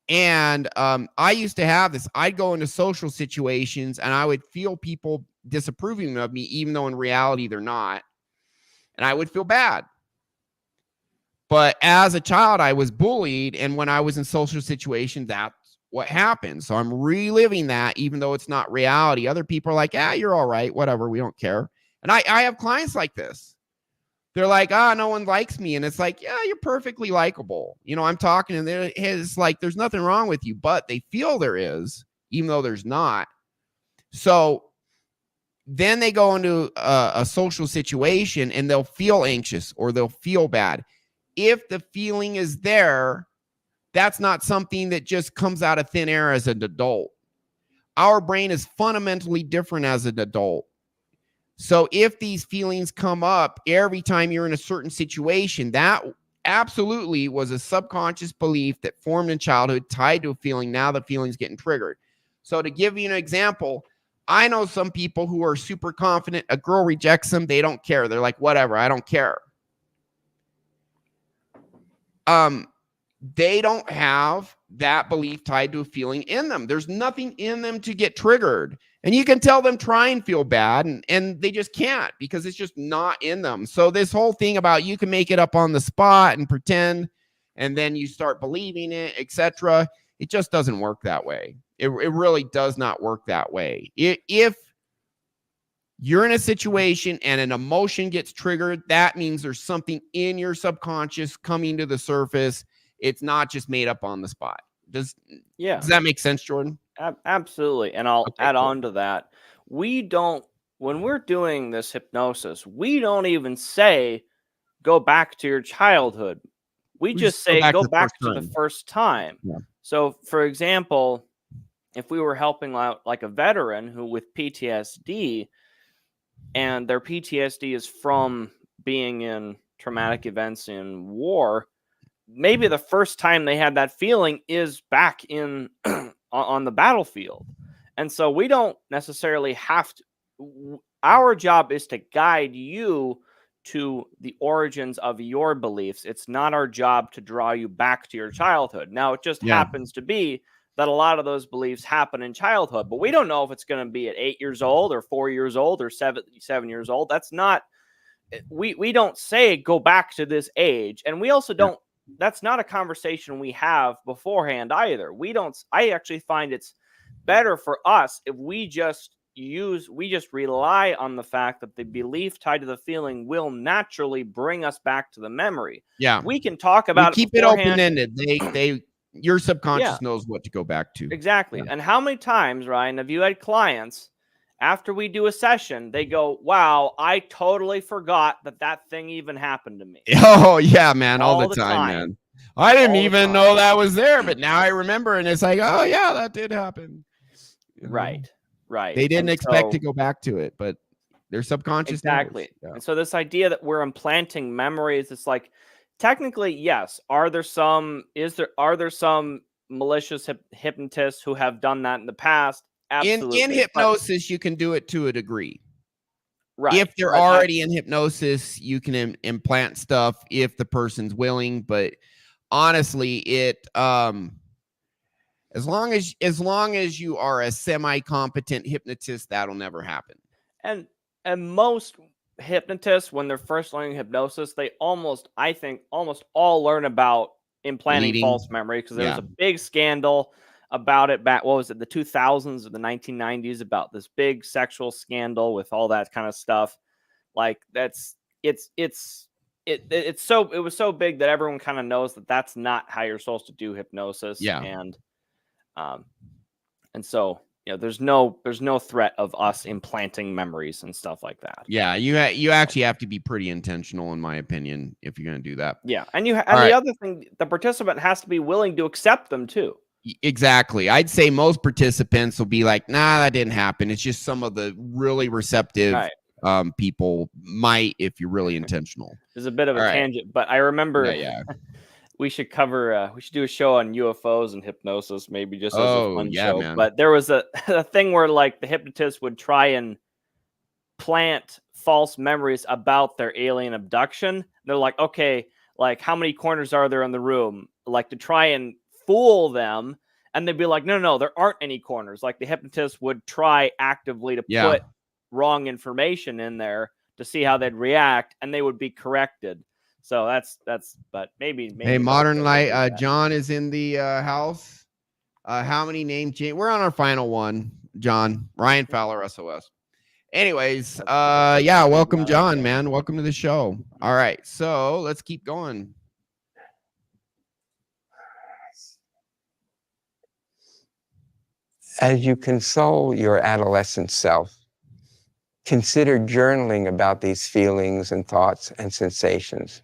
And I used to have this. I'd go into social situations and I would feel people disapproving of me, even though in reality they're not. And I would feel bad. But as a child, I was bullied. And when I was in social situations, that's what happened. So I'm reliving that, even though it's not reality. Other people are like, you're all right, whatever, we don't care. And I have clients like this. They're like, no one likes me. And it's like, yeah, you're perfectly likable. You know, I'm talking and it's like, there's nothing wrong with you, but they feel there is, even though there's not. So then they go into a social situation and they'll feel anxious or they'll feel bad. If the feeling is there, that's not something that just comes out of thin air as an adult. Our brain is fundamentally different as an adult. So if these feelings come up every time you're in a certain situation, that absolutely was a subconscious belief that formed in childhood tied to a feeling. Now the feeling's getting triggered. So to give you an example, I know some people who are super confident. A girl rejects them. They don't care. They're like, whatever, I don't care. They don't have that belief tied to a feeling in them. There's nothing in them to get triggered. And you can tell them try and feel bad, and they just can't because it's just not in them. So this whole thing about you can make it up on the spot and pretend, and then you start believing it, etc., it just doesn't work that way. It really does not work that way. If you're in a situation and an emotion gets triggered, that means there's something in your subconscious coming to the surface. It's not just made up on the spot. Does that make sense, Jordan? Absolutely. And I'll add on to that. When we're doing this hypnosis, we don't even say, go back to your childhood. We just say, go back to the first time. Yeah. So, for example, if we were helping out like a veteran who with PTSD, and their PTSD is from being in traumatic events in war, maybe the first time they had that feeling is back in on the battlefield. And so we don't necessarily have to, our job is to guide you to the origins of your beliefs. It's not our job to draw you back to your childhood. Now, it just happens to be that a lot of those beliefs happen in childhood, but we don't know if it's going to be at 8 years old or 4 years old or 7 years old. That's not, we don't say go back to this age. And we also don't, that's not a conversation we have beforehand either. I actually find it's better for us if we just rely on the fact that the belief tied to the feeling will naturally bring us back to the memory. Yeah. We can talk about keep it open-ended. Your subconscious knows what to go back to. Exactly. Yeah. And how many times, Ryan, have you had clients after we do a session, they go, wow, I totally forgot that thing even happened to me. Oh, yeah, man. All the time, man. I didn't even know that was there, but now I remember. And it's like, oh, yeah, that did happen. Right. They didn't expect to go back to it, but their subconscious Exactly. Yeah. And so this idea that we're implanting memories, it's like, technically, yes. Are there some malicious hypnotists who have done that in the past? Absolutely. In hypnosis, you can do it to a degree. Right. If they're already in hypnosis, you can implant stuff if the person's willing. But honestly, it as long as you are a semi-competent hypnotist, that'll never happen. And most hypnotists, when they're first learning hypnosis, they almost all learn about implanting false memory, because there was a big scandal about it back, what was it, the 2000s or the 1990s, about this big sexual scandal with all that kind of stuff. Like it was so big that everyone kind of knows that that's not how you're supposed to do hypnosis. Yeah. And so, there's no threat of us implanting memories and stuff like that. Yeah, you actually have to be pretty intentional, in my opinion, if you're going to do that. Yeah, and the other thing, the participant has to be willing to accept them too. Exactly. I'd say most participants will be like, nah, that didn't happen. It's just some of the really receptive people might, if you're really intentional. There's a bit of All a right. tangent, but I remember Yeah. we should cover, we should do a show on UFOs and hypnosis, maybe just as a fun show. Man. But there was a thing where like the hypnotist would try and plant false memories about their alien abduction. They're like, okay, like how many corners are there in the room? Like to try and fool them. And they'd be like, no, there aren't any corners. Like the hypnotist would try actively to put wrong information in there to see how they'd react, and they would be corrected. So that's, but maybe. Hey, Modern Light, John is in the house. How many name change? We're on our final one, John. Ryan Fowler, SOS. Anyways, welcome, John, man. Welcome to the show. All right, so let's keep going. As you console your adolescent self, consider journaling about these feelings and thoughts and sensations.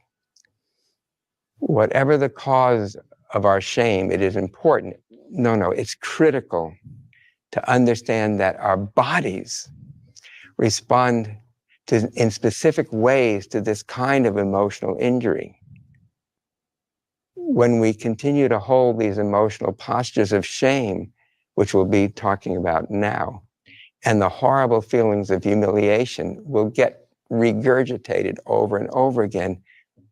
Whatever the cause of our shame, it is important. No, it's critical to understand that our bodies respond in specific ways to this kind of emotional injury. When we continue to hold these emotional postures of shame, which we'll be talking about now, and the horrible feelings of humiliation will get regurgitated over and over again.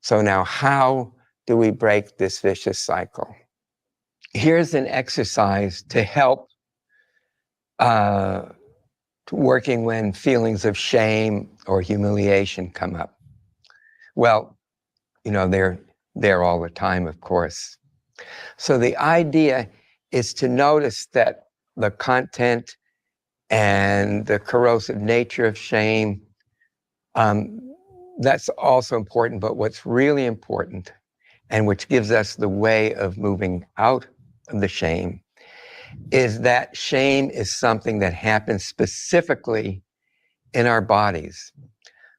So now, how do we break this vicious cycle? Here's an exercise to help working when feelings of shame or humiliation come up. Well, they're there all the time, of course. So the idea is to notice that the content and the corrosive nature of shame, that's also important, but what's really important, and which gives us the way of moving out of the shame, is that shame is something that happens specifically in our bodies.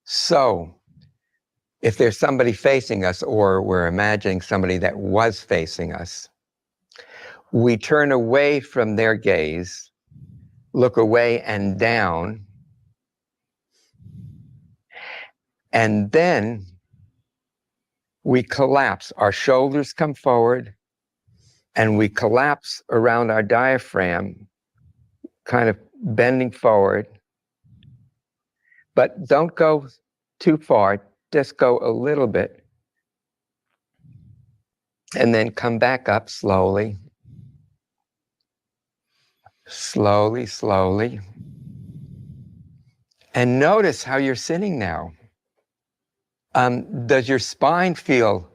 So if there's somebody facing us, or we're imagining somebody that was facing us, we turn away from their gaze, look away and down, and then we collapse. Our shoulders come forward, and we collapse around our diaphragm, kind of bending forward. But don't go too far, just go a little bit. And then come back up slowly. Slowly. And notice how you're sitting now. Does your spine feel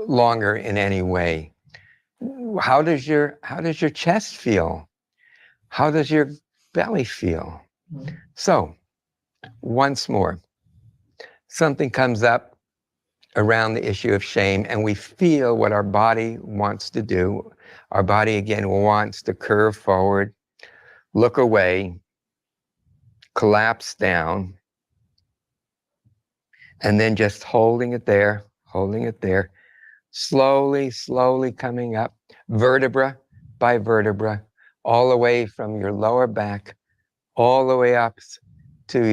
longer in any way? How does your chest feel? How does your belly feel? So, once more, something comes up around the issue of shame, and we feel what our body wants to do. Our body, again, wants to curve forward, look away, collapse down, and then just holding it there, slowly coming up, vertebra by vertebra, all the way from your lower back, all the way up to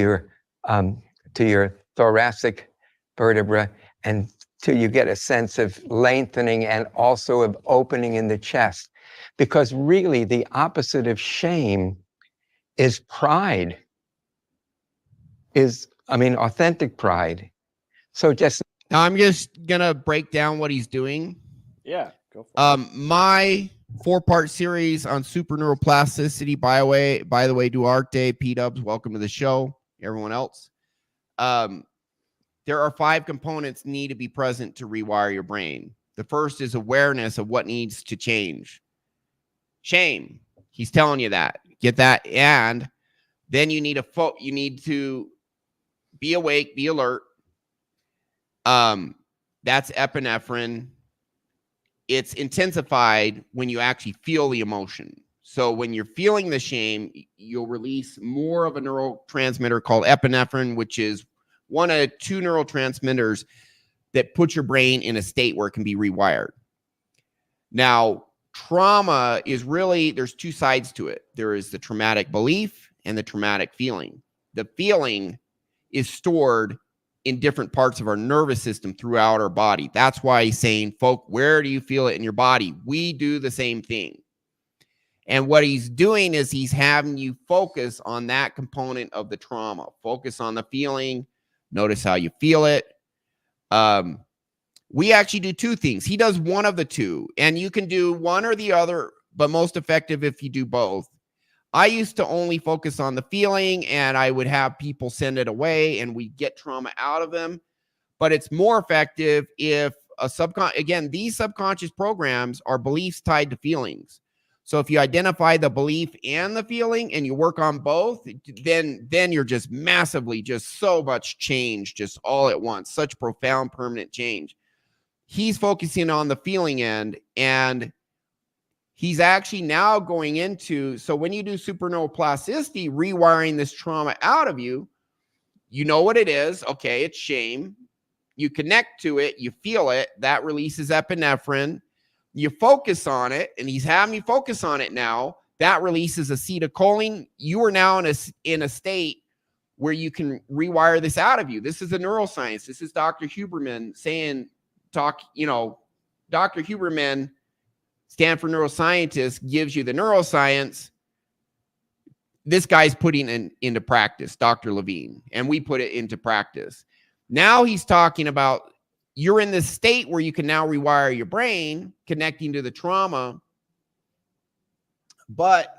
your thoracic vertebra, and till you get a sense of lengthening and also of opening in the chest. Because really, the opposite of shame is pride, authentic pride. So now I'm just gonna break down what he's doing. Yeah, go for it. My 4-part series on super neuroplasticity, by the way, Duarte, P-Dubs, welcome to the show. Everyone else. There are 5 components need to be present to rewire your brain. The first is awareness of what needs to change. Shame. He's telling you that. Get that. And then you need you need to be awake, be alert. That's epinephrine. It's intensified when you actually feel the emotion. So when you're feeling the shame, you'll release more of a neurotransmitter called epinephrine, which is one of 2 neurotransmitters that put your brain in a state where it can be rewired. Now, trauma is really, there's two sides to it. There is the traumatic belief and the traumatic feeling. The feeling is stored in different parts of our nervous system throughout our body. That's why he's saying, folk, where do you feel it in your body? We do the same thing. And what he's doing is he's having you focus on that component of the trauma. Focus on the feeling. Notice how you feel it. We actually do two things. He does one of the two, and you can do one or the other, but most effective if you do both. I used to only focus on the feeling, and I would have people send it away, and we get trauma out of them. But it's more effective if again, these subconscious programs are beliefs tied to feelings. So if you identify the belief and the feeling and you work on both, then you're just massively, just so much change, just all at once, such profound, permanent change. He's focusing on the feeling end, and he's actually now going into, so when you do superneuroplasticity, rewiring this trauma out of you, you know what it is. Okay, it's shame. You connect to it, you feel it, that releases epinephrine. You focus on it, and he's having you focus on it now. That releases acetylcholine. You are now in a state where you can rewire this out of you. This is a neuroscience. This is Dr. Huberman saying, Dr. Huberman, Stanford neuroscientist, gives you the neuroscience. This guy's putting it into practice, Dr. Levine, and we put it into practice. Now he's talking about you're in this state where you can now rewire your brain, connecting to the trauma, but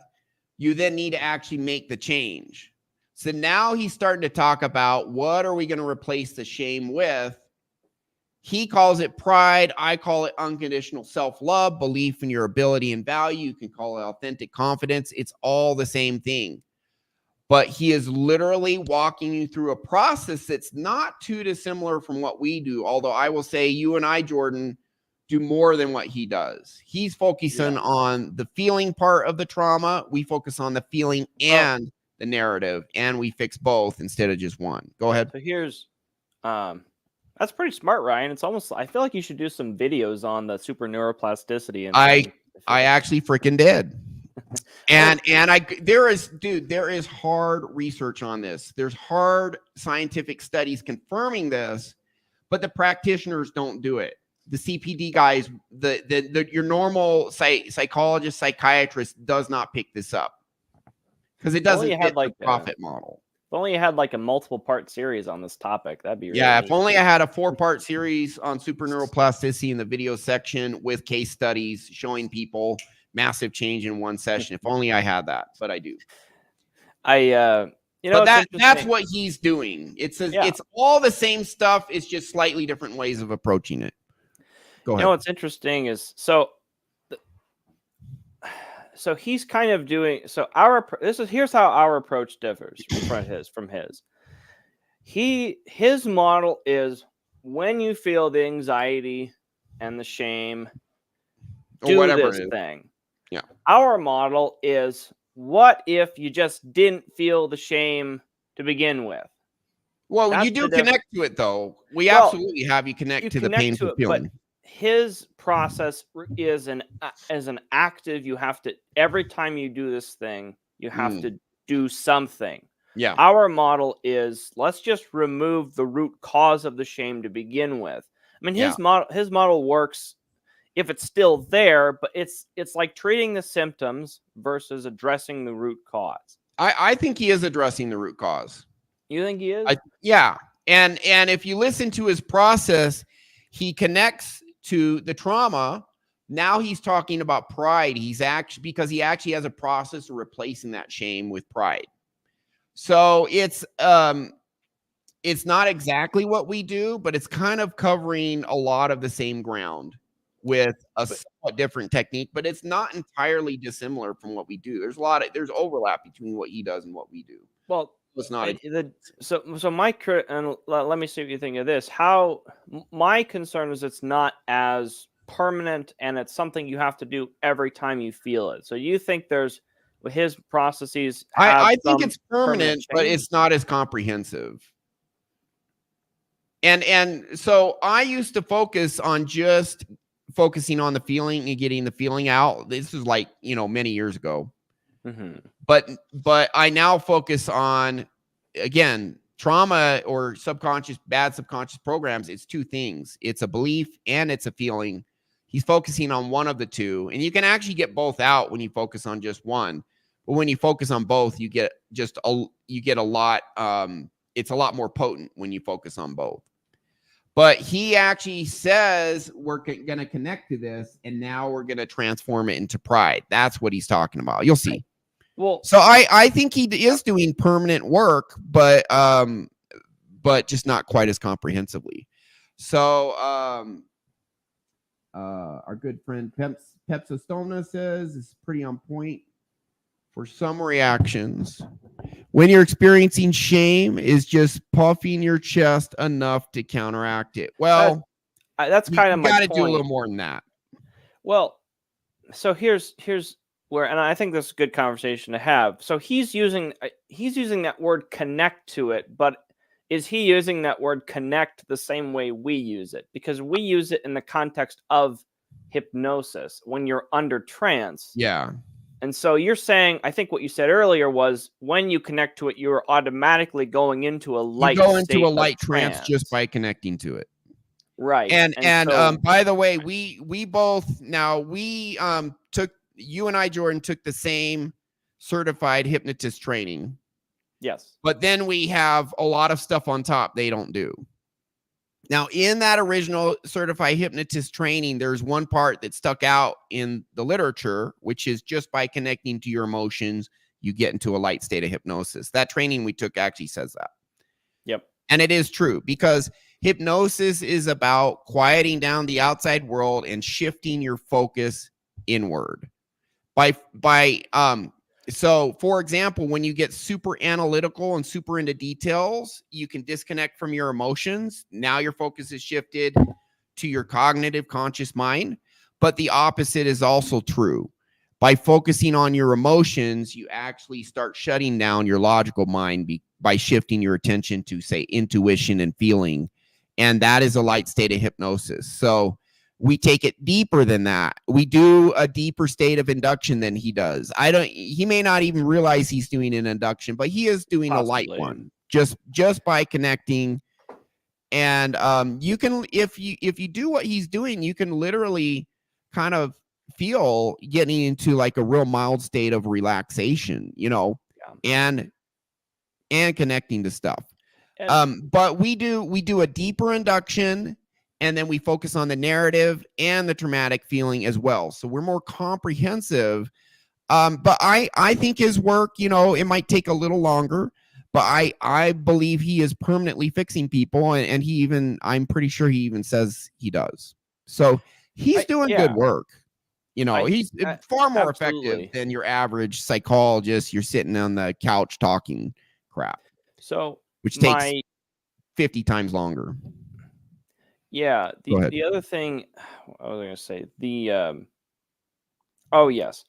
you then need to actually make the change. So now he's starting to talk about what are we going to replace the shame with? He calls it pride. I call it unconditional self-love, belief in your ability and value. You can call it authentic confidence. It's all the same thing. But he is literally walking you through a process that's not too dissimilar from what we do. Although I will say you and I, Jordan, do more than what he does. He's focusing on the feeling part of the trauma. We focus on the feeling and the narrative, and we fix both instead of just one. Go ahead. So here's, that's pretty smart, Ryan. It's almost, I feel like you should do some videos on the super neuroplasticity. And I actually freaking did. And there is hard research on this. There's hard scientific studies confirming this, but the practitioners don't do it. The CPD guys, your normal psychologist, psychiatrist does not pick this up because it doesn't fit the profit model. If only you had like a multiple part series on this topic, that'd be really neat. If only I had a 4-part series on super neuroplasticity in the video section with case studies showing people massive change in one session. If only I had that, but I do. That's what he's doing. It's all the same stuff. It's just slightly different ways of approaching it. Go ahead. You know what's interesting is so he's kind of doing here's how our approach differs from his. His model is when you feel the anxiety and the shame, do this thing. Yeah. Our model is what if you just didn't feel the shame to begin with? Well, you do connect to it though. We absolutely have you connect to the painful feeling. But his process is an active. You have to, every time you do this thing, you have to do something. Yeah. Our model is let's just remove the root cause of the shame to begin with. I mean, his model works if it's still there, but it's like treating the symptoms versus addressing the root cause. I think he is addressing the root cause. You think he is? Yeah. And if you listen to his process, he connects to the trauma. Now he's talking about pride. Because he actually has a process of replacing that shame with pride. So it's not exactly what we do, but it's kind of covering a lot of the same ground with a somewhat different technique, but it's not entirely dissimilar from what we do. There's overlap between what he does and what we do. Well, it's not. So my and let me see what you think of this. How my concern is it's not as permanent, and it's something you have to do every time you feel it. So you think there's his processes? I think it's permanent, but it's not as comprehensive. And so I used to focus on just focusing on the feeling and getting the feeling out. This is like, many years ago. Mm-hmm. But I now focus on, again, trauma or bad subconscious programs. It's two things. It's a belief and it's a feeling. He's focusing on one of the two, and you can actually get both out when you focus on just one. But when you focus on both, you get a lot. It's a lot more potent when you focus on both. But he actually says we're going to connect to this, and now we're going to transform it into pride. That's what he's talking about. You'll see. Well, so I think he is doing permanent work, but just not quite as comprehensively. So our good friend Pepsistona says it's pretty on point. For some reactions, when you're experiencing shame, is just puffing your chest enough to counteract it. Well, that's kind of my point. You got to do a little more than that. Well, so here's where, and I think this is a good conversation to have. So he's using that word connect to it, but is he using that word connect the same way we use it? Because we use it in the context of hypnosis when you're under trance. Yeah. And so you're saying, I think what you said earlier was when you connect to it, you're automatically going into a light trance just by connecting to it. Right. And so, by the way, we took, you and I, Jordan, took the same certified hypnotist training. Yes. But then we have a lot of stuff on top they don't do. Now, in that original certified hypnotist training, there's one part that stuck out in the literature, which is just by connecting to your emotions, you get into a light state of hypnosis. That training we took actually says that. Yep. And it is true, because hypnosis is about quieting down the outside world and shifting your focus inward. So, for example, when you get super analytical and super into details, you can disconnect from your emotions. Now your focus is shifted to your cognitive conscious mind. But the opposite is also true. By focusing on your emotions, you actually start shutting down your logical mind by shifting your attention to, say, intuition and feeling. And that is a light state of hypnosis. So we take it deeper than that. We do a deeper state of induction than he does. He may not even realize he's doing an induction, but he is doing a light one just by connecting. And you can, if you do what he's doing, you can literally kind of feel getting into like a real mild state of relaxation, and connecting to stuff. But we do a deeper induction, and then we focus on the narrative and the traumatic feeling as well. So we're more comprehensive. But I think his work, it might take a little longer, but I believe he is permanently fixing people. And I'm pretty sure he even says he does. So he's doing good work. He's far more effective than your average psychologist. You're sitting on the couch talking crap. So which takes 50 times longer. Yeah. The other thing I was going to say, oh yes.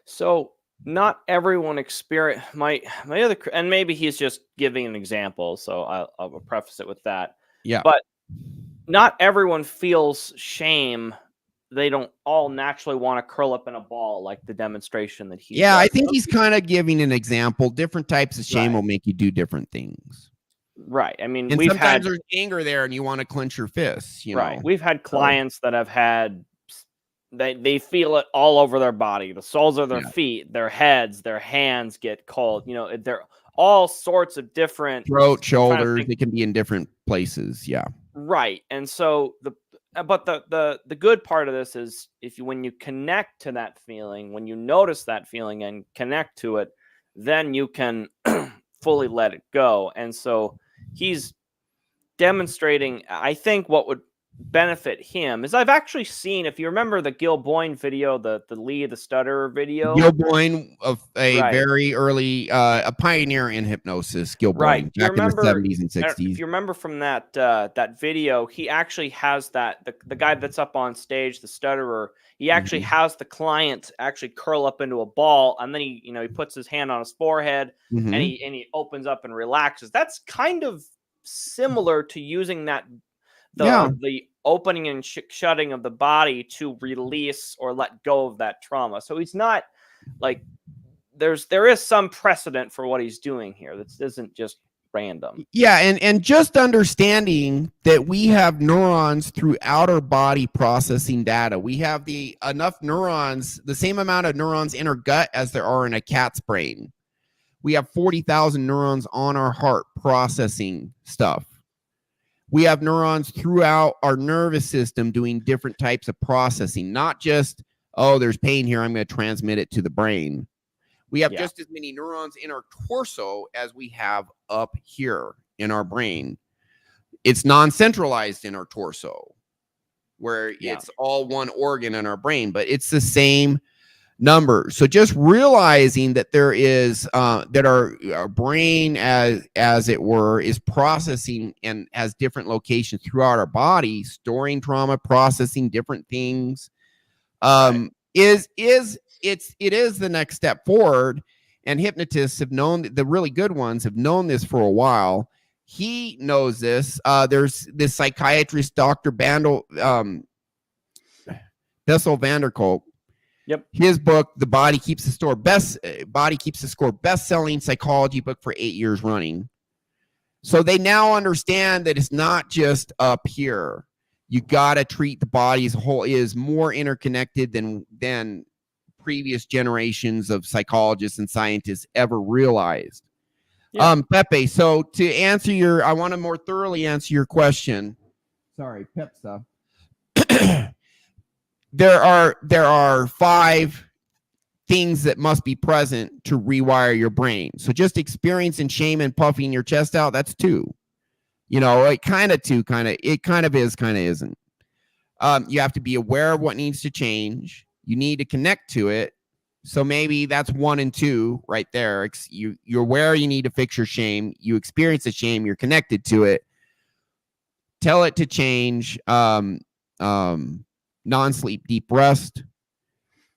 So not everyone experience my other, and maybe he's just giving an example. So I'll preface it with that. Yeah. But not everyone feels shame. They don't all naturally want to curl up in a ball like the demonstration that he does. I think he's kind of giving an example. Different types of shame will make you do different things. Right. I mean, and sometimes there's anger there and you want to clench your fists, right. We've had clients that have had, they feel it all over their body, the soles of their feet, their heads, their hands get cold. They're all sorts of different throat, shoulders. They can be in different places. Yeah. Right. And so the good part of this is when you connect to that feeling, when you notice that feeling and connect to it, then you can fully let it go. And so he's demonstrating, I think what would benefit him is, I've actually seen, if you remember the Gil Boyne video, the Lee the Stutterer video. Gil Boyne, of a very early a pioneer in hypnosis. Gil Boyne, back in the 70s and 60s. If you remember from that video, he actually has the guy that's up on stage, the stutterer, he actually has the client actually curl up into a ball, and then he puts his hand on his forehead and he opens up and relaxes. That's kind of similar to using the opening and shutting of the body to release or let go of that trauma. So he's not like, there is some precedent for what he's doing here. This isn't just random. Yeah, and just understanding that we have neurons throughout our body processing data. We have enough neurons, the same amount of neurons in our gut as there are in a cat's brain. We have 40,000 neurons on our heart processing stuff. We have neurons throughout our nervous system doing different types of processing, not just, oh, there's pain here, I'm going to transmit it to the brain. We have just as many neurons in our torso as we have up here in our brain. It's non-centralized in our torso, where it's all one organ in our brain, but it's the same number. So just realizing that there is that our brain, as it were, is processing and has different locations throughout our body, storing trauma, processing different things, it is the next step forward. And hypnotists have known, the really good ones have known this for a while. He knows this. There's this psychiatrist, Dr. Bessel van der Kolk. Yep. His book, The Body Keeps the Score, best-selling psychology book for 8 years running. So they now understand that it's not just up here. You got to treat the body as a whole. It is more interconnected than previous generations of psychologists and scientists ever realized. Pepe, so to answer I want to more thoroughly answer your question. Sorry, pep stuff. There are 5 things that must be present to rewire your brain. So just experiencing shame and puffing your chest out, that's 2. You know, it kind of is, kind of isn't. You have to be aware of what needs to change. You need to connect to it. So maybe that's 1 and 2 right there. You're aware you need to fix your shame. You experience the shame. You're connected to it. Tell it to change. Non-sleep, deep rest.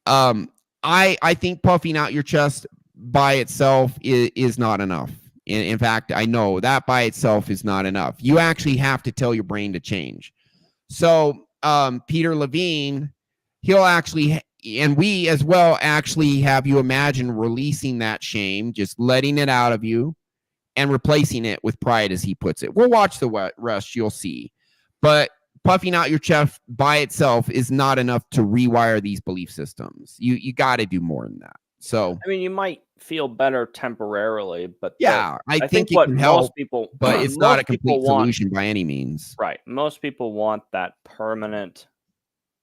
I think puffing out your chest by itself is not enough. In fact, I know that by itself is not enough. You actually have to tell your brain to change. So Peter Levine, he'll actually, and we as well, actually have you imagine releasing that shame, just letting it out of you and replacing it with pride, as he puts it. We'll watch the rest, you'll see. But puffing out your chest by itself is not enough to rewire these belief systems. You got to do more than that. So, I mean, you might feel better temporarily, but I think it what can help, most people, but it's not a complete solution by any means. Right. Most people want that permanent,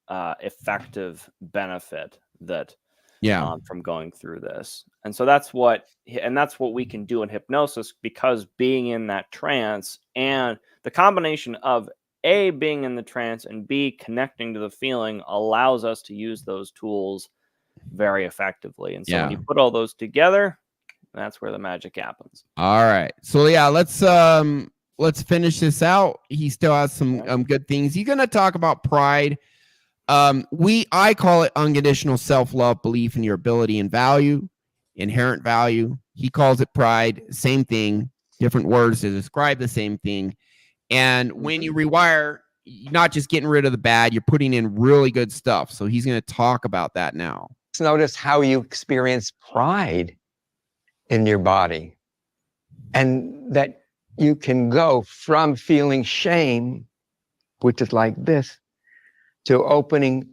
effective benefit that from going through this. And so that's what we can do in hypnosis, because being in that trance and the combination of A, being in the trance, and B, connecting to the feeling allows us to use those tools very effectively. And so when you put all those together, that's where the magic happens. All right. So let's finish this out. He still has some good things. He's going to talk about pride. I call it unconditional self-love, belief in your ability and value, inherent value. He calls it pride. Same thing, different words to describe the same thing. And when you rewire, you're not just getting rid of the bad, you're putting in really good stuff. So he's going to talk about that now. Notice how you experience pride in your body, and that you can go from feeling shame, which is like this, to opening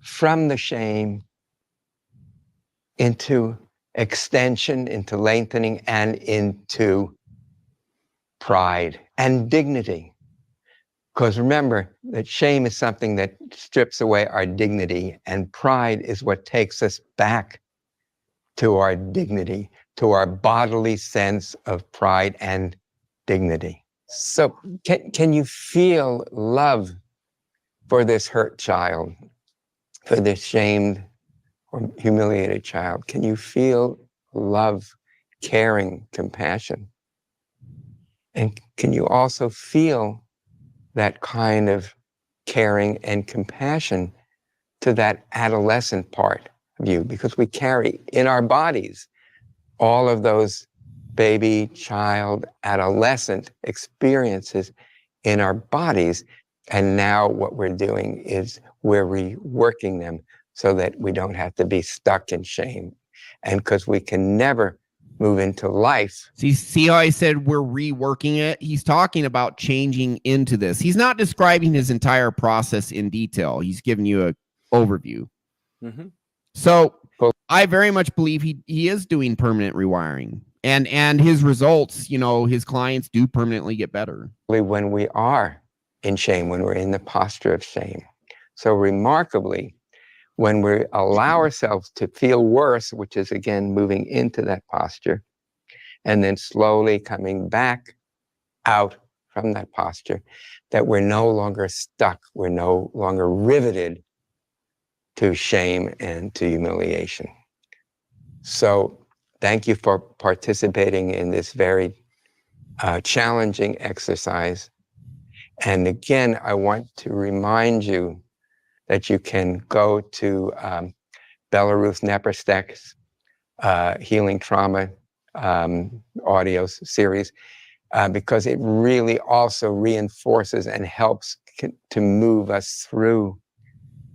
from the shame into extension, into lengthening, and into pride and dignity. Because remember that shame is something that strips away our dignity, and pride is what takes us back to our dignity, to our bodily sense of pride and dignity. So can you feel love for this hurt child, for this shamed or humiliated child? Can you feel love, caring, compassion? And can you also feel that kind of caring and compassion to that adolescent part of you? Because we carry in our bodies all of those baby, child, adolescent experiences in our bodies, And now what we're doing is we're reworking them so that we don't have to be stuck in shame. And because we can never move into life. See how I said we're reworking it? He's talking about changing into this. He's not describing his entire process in detail. He's giving you an overview. Mm-hmm. So I very much believe he is doing permanent rewiring. And his results, his clients do permanently get better. When we are in shame, when we're in the posture of shame. So remarkably, when we allow ourselves to feel worse, which is again moving into that posture, and then slowly coming back out from that posture, that we're no longer stuck, we're no longer riveted to shame and to humiliation. So thank you for participating in this very challenging exercise. And again, I want to remind you that you can go to Belarus Neperstek's Healing Trauma audio series because it really also reinforces and helps to move us through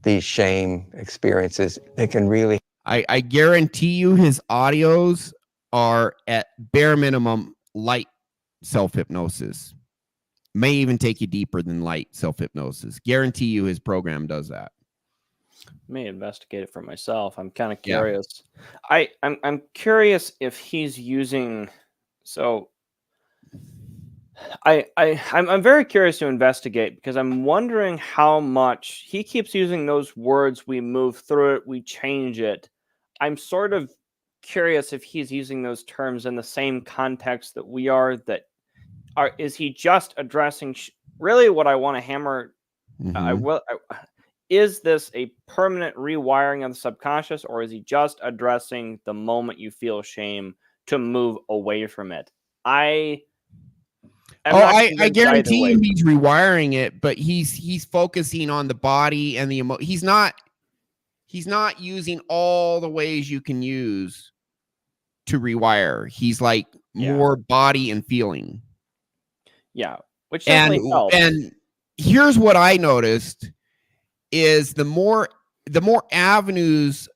these shame experiences. They can really... I guarantee you his audios are at bare minimum light self-hypnosis. May even take you deeper than light self-hypnosis. Guarantee you his program does that. May investigate it for myself. I'm kind of curious. Yeah. I'm curious if he's using. So I'm very curious to investigate because I'm wondering how much he keeps using those words. We move through it, we change it. I'm sort of curious if he's using those terms in the same context that we are. Is he just addressing really what I want to hammer? Is this a permanent rewiring of the subconscious, or is he just addressing the moment you feel shame to move away from it? I guarantee you he's rewiring it, but he's focusing on the body and the emotion. He's not using all the ways you can use to rewire. He's like more body and feeling. Yeah, which definitely helps. And here's what I noticed is the more avenues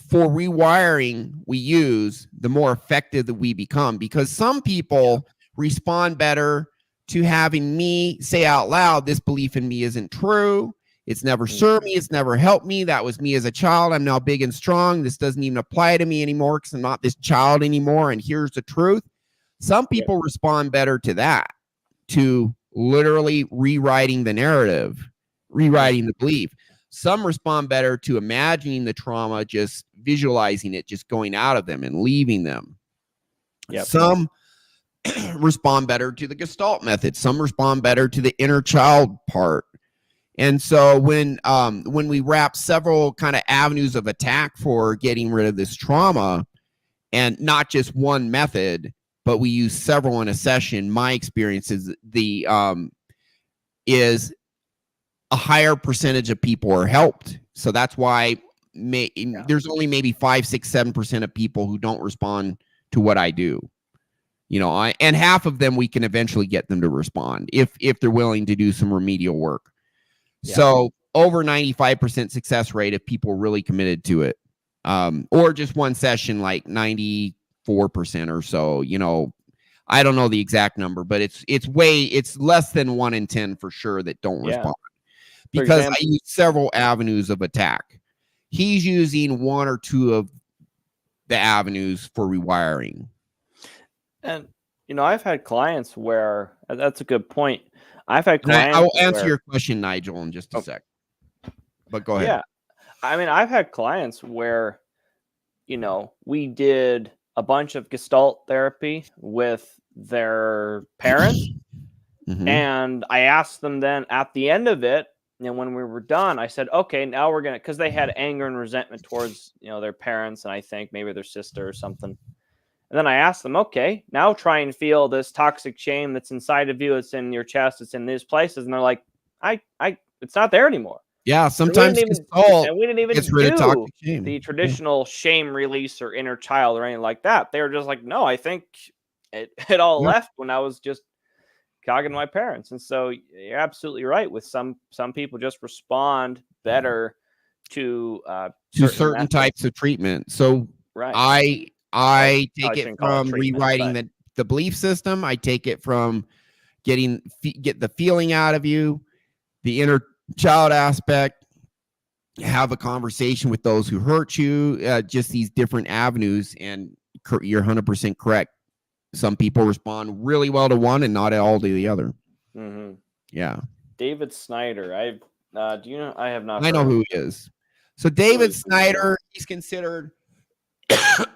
for rewiring we use, the more effective that we become, because some people respond better to having me say out loud, this belief in me isn't true. It's never served me. It's never helped me. That was me as a child. I'm now big and strong. This doesn't even apply to me anymore because I'm not this child anymore. And here's the truth. Some people respond better to that, to literally rewriting the narrative, rewriting the belief. Some respond better to imagining the trauma, just visualizing it, just going out of them and leaving them. Some respond better to the Gestalt method. Some respond better to the inner child part. And so when we wrap several kind of avenues of attack for getting rid of this trauma, and not just one method, but we use several in a session, my experience is is a higher percentage of people are helped. So that's why there's only maybe 5, 6, 7% of people who don't respond to what I do. And half of them we can eventually get them to respond if they're willing to do some remedial work. So over 95% success rate if people are really committed to it. Or just one session, like 94% or so. I don't know the exact number, but it's less than 1 in 10 for sure that don't respond. Because I use several avenues of attack. He's using 1 or 2 of the avenues for rewiring. And I've had clients where that's a good point. I've had clients. I will answer your question, Nigel, in just a sec. But go ahead. Yeah, I mean, I've had clients where, we did a bunch of Gestalt therapy with their parents, and I asked them then at the end of it, and when we were done, I said, okay, now we're gonna, because they had anger and resentment towards their parents, and I think maybe their sister or something. And then I asked them, okay, now try and feel this toxic shame that's inside of you. It's in your chest. It's in these places. And they're like, it's not there anymore. Yeah, sometimes we didn't even do the traditional shame release or inner child or anything like that. They were just like, no, I think it all left when I was just talking to my parents. And so you're absolutely right. With some people just respond better to certain methods. types of treatment. So Right. I take it shouldn't call it from treatment, rewriting but- the belief system. I take it from get the feeling out of you, the inner child aspect, have a conversation with those who hurt you, just these different avenues. And you're 100% correct. Some people respond really well to one and not at all to the other. Mm-hmm. Yeah. David Snyder. Do you know? I have not. I know who he is. So David Snyder, he's considered,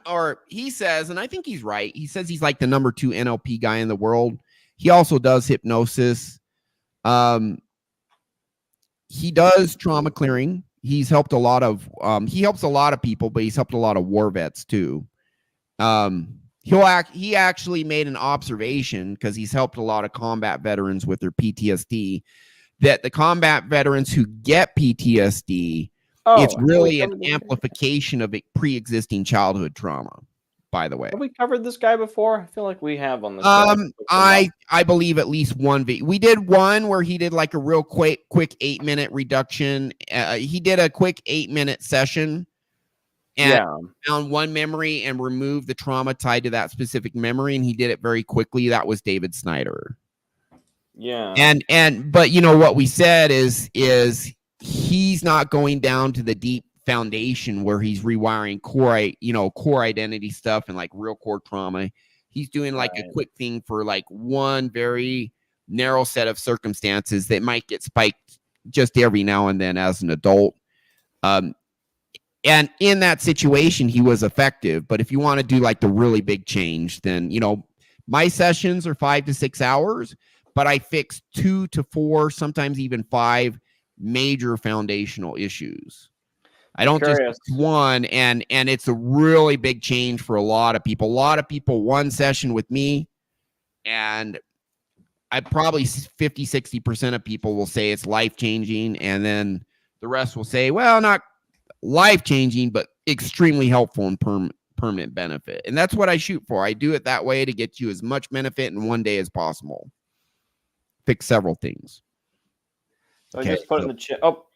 or he says, and I think he's right. He says he's like the number 2 NLP guy in the world. He also does hypnosis. He does trauma clearing. He's helped a lot of he helps a lot of people, but he's helped a lot of war vets too. He actually made an observation, because he's helped a lot of combat veterans with their PTSD, that the combat veterans who get PTSD, it's really an amplification of a pre-existing childhood trauma, by the way. Have we covered this guy before? I feel like we have on this. I believe at least one. We did one where he did like a real quick 8-minute reduction. He did a quick 8-minute session and found one memory and removed the trauma tied to that specific memory, and he did it very quickly. That was David Snyder. Yeah. But you know what we said is he's not going down to the deep foundation where he's rewiring core identity stuff and like real core trauma. He's doing like a quick thing for like one very narrow set of circumstances that might get spiked just every now and then as an adult. And in that situation, he was effective. But if you want to do like the really big change, then, my sessions are 5 to 6 hours, but I fix 2 to 4, sometimes even 5 major foundational issues. I don't just fix one, and it's a really big change for a lot of people. A lot of people, one session with me, and I probably 50, 60% of people will say it's life-changing, and then the rest will say, well, not life-changing, but extremely helpful and permanent benefit. And that's what I shoot for. I do it that way to get you as much benefit in one day as possible. Fix several things. So I just put in the chat. Oh,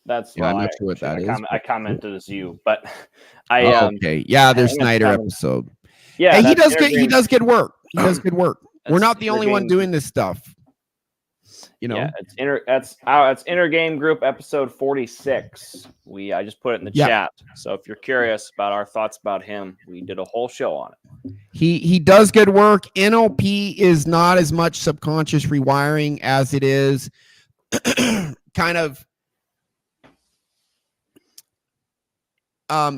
that's I'm not sure what that is. I commented as you, but okay. Yeah, there's Snyder episode. Yeah, hey, he does good work. He does good work. We're not the only one doing this stuff. Yeah, it's Inner Game Group episode 46. I just put it in the chat. So if you're curious about our thoughts about him, we did a whole show on it. He does good work. NLP is not as much subconscious rewiring as it is kind of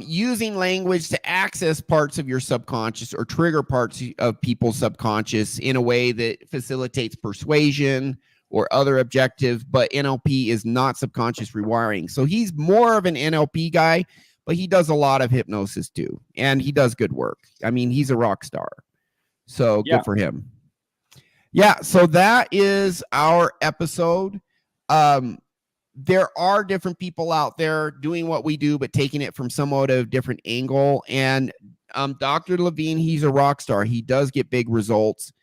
using language to access parts of your subconscious or trigger parts of people's subconscious in a way that facilitates persuasion or other objectives. But NLP is not subconscious rewiring. So he's more of an NLP guy, but he does a lot of hypnosis too. And he does good work. I mean, he's a rock star. So good for him. Yeah. So that is our episode. There are different people out there doing what we do, but taking it from somewhat of a different angle. And Dr. Levine, he's a rock star. He does get big results.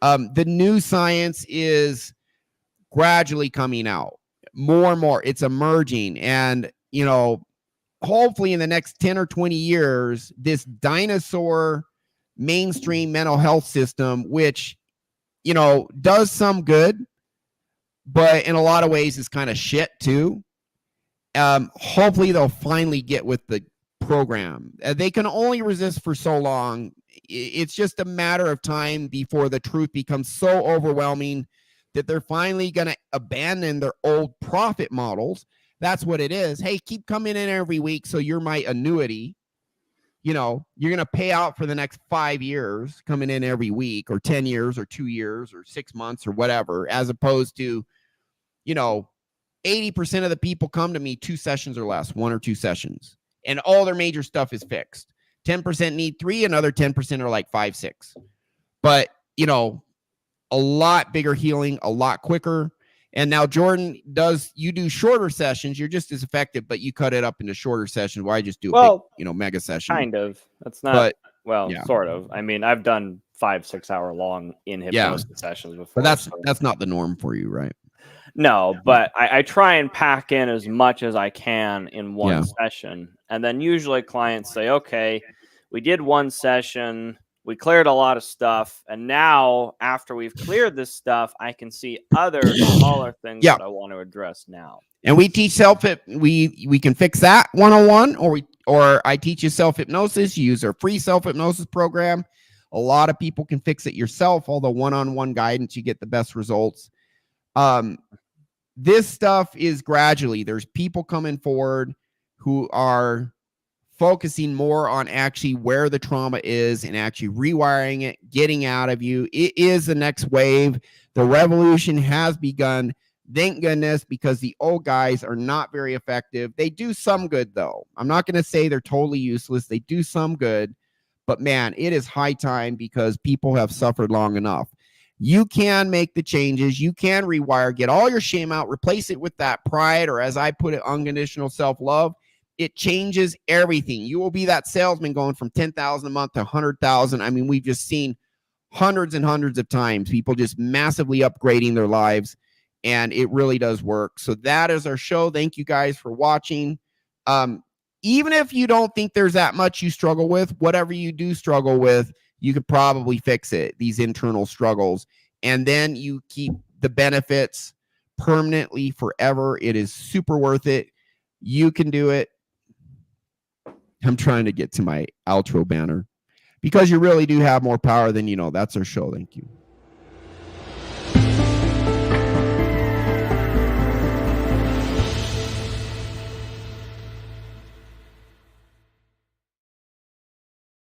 The new science is gradually coming out more and more. It's emerging. And, hopefully in the next 10 or 20 years, this dinosaur mainstream mental health system, which, does some good, but in a lot of ways is kind of shit too. Hopefully they'll finally get with the program. They can only resist for so long. It's just a matter of time before the truth becomes so overwhelming that they're finally going to abandon their old profit models. That's what it is. Hey, keep coming in every week, so you're my annuity. You're going to pay out for the next 5 years coming in every week, or 10 years or 2 years or 6 months or whatever, as opposed to, 80% of the people come to me 2 sessions or less, 1 or 2 sessions, and all their major stuff is fixed. 10% need 3, another 10% are like 5, 6. But, a lot bigger healing, a lot quicker. And now Jordan you do shorter sessions. You're just as effective, but you cut it up into shorter sessions where I just do a big, mega session. Kind of. That's not, sort of. I mean, I've done 5-6 hour long in hypnosis sessions before. But that's not the norm for you, right? No, but I try and pack in as much as I can in one session. And then usually clients say, okay, we did one session, we cleared a lot of stuff, and now after we've cleared this stuff, I can see other smaller things that I want to address now. And we teach we can fix that 101, or I teach you self-hypnosis. You use our free self-hypnosis program. A lot of people can fix it yourself, although one-on-one guidance, you get the best results. This stuff is gradually. There's people coming forward who are focusing more on actually where the trauma is and actually rewiring it, getting out of you. It is the next wave. The revolution has begun. Thank goodness, because the old guys are not very effective. They do some good, though. I'm not going to say they're totally useless. They do some good. But, man, it is high time because people have suffered long enough. You can make the changes. You can rewire, get all your shame out, replace it with that pride, or as I put it, unconditional self-love. It changes everything. You will be that salesman going from 10,000 a month to 100,000. I mean, we've just seen hundreds and hundreds of times people just massively upgrading their lives, and it really does work. So that is our show. Thank you guys for watching. Even if you don't think there's that much you struggle with, whatever you do struggle with, you could probably fix it, these internal struggles. And then you keep the benefits permanently forever. It is super worth it. You can do it. I'm trying to get to my outro banner because you really do have more power than you know. That's our show. Thank you.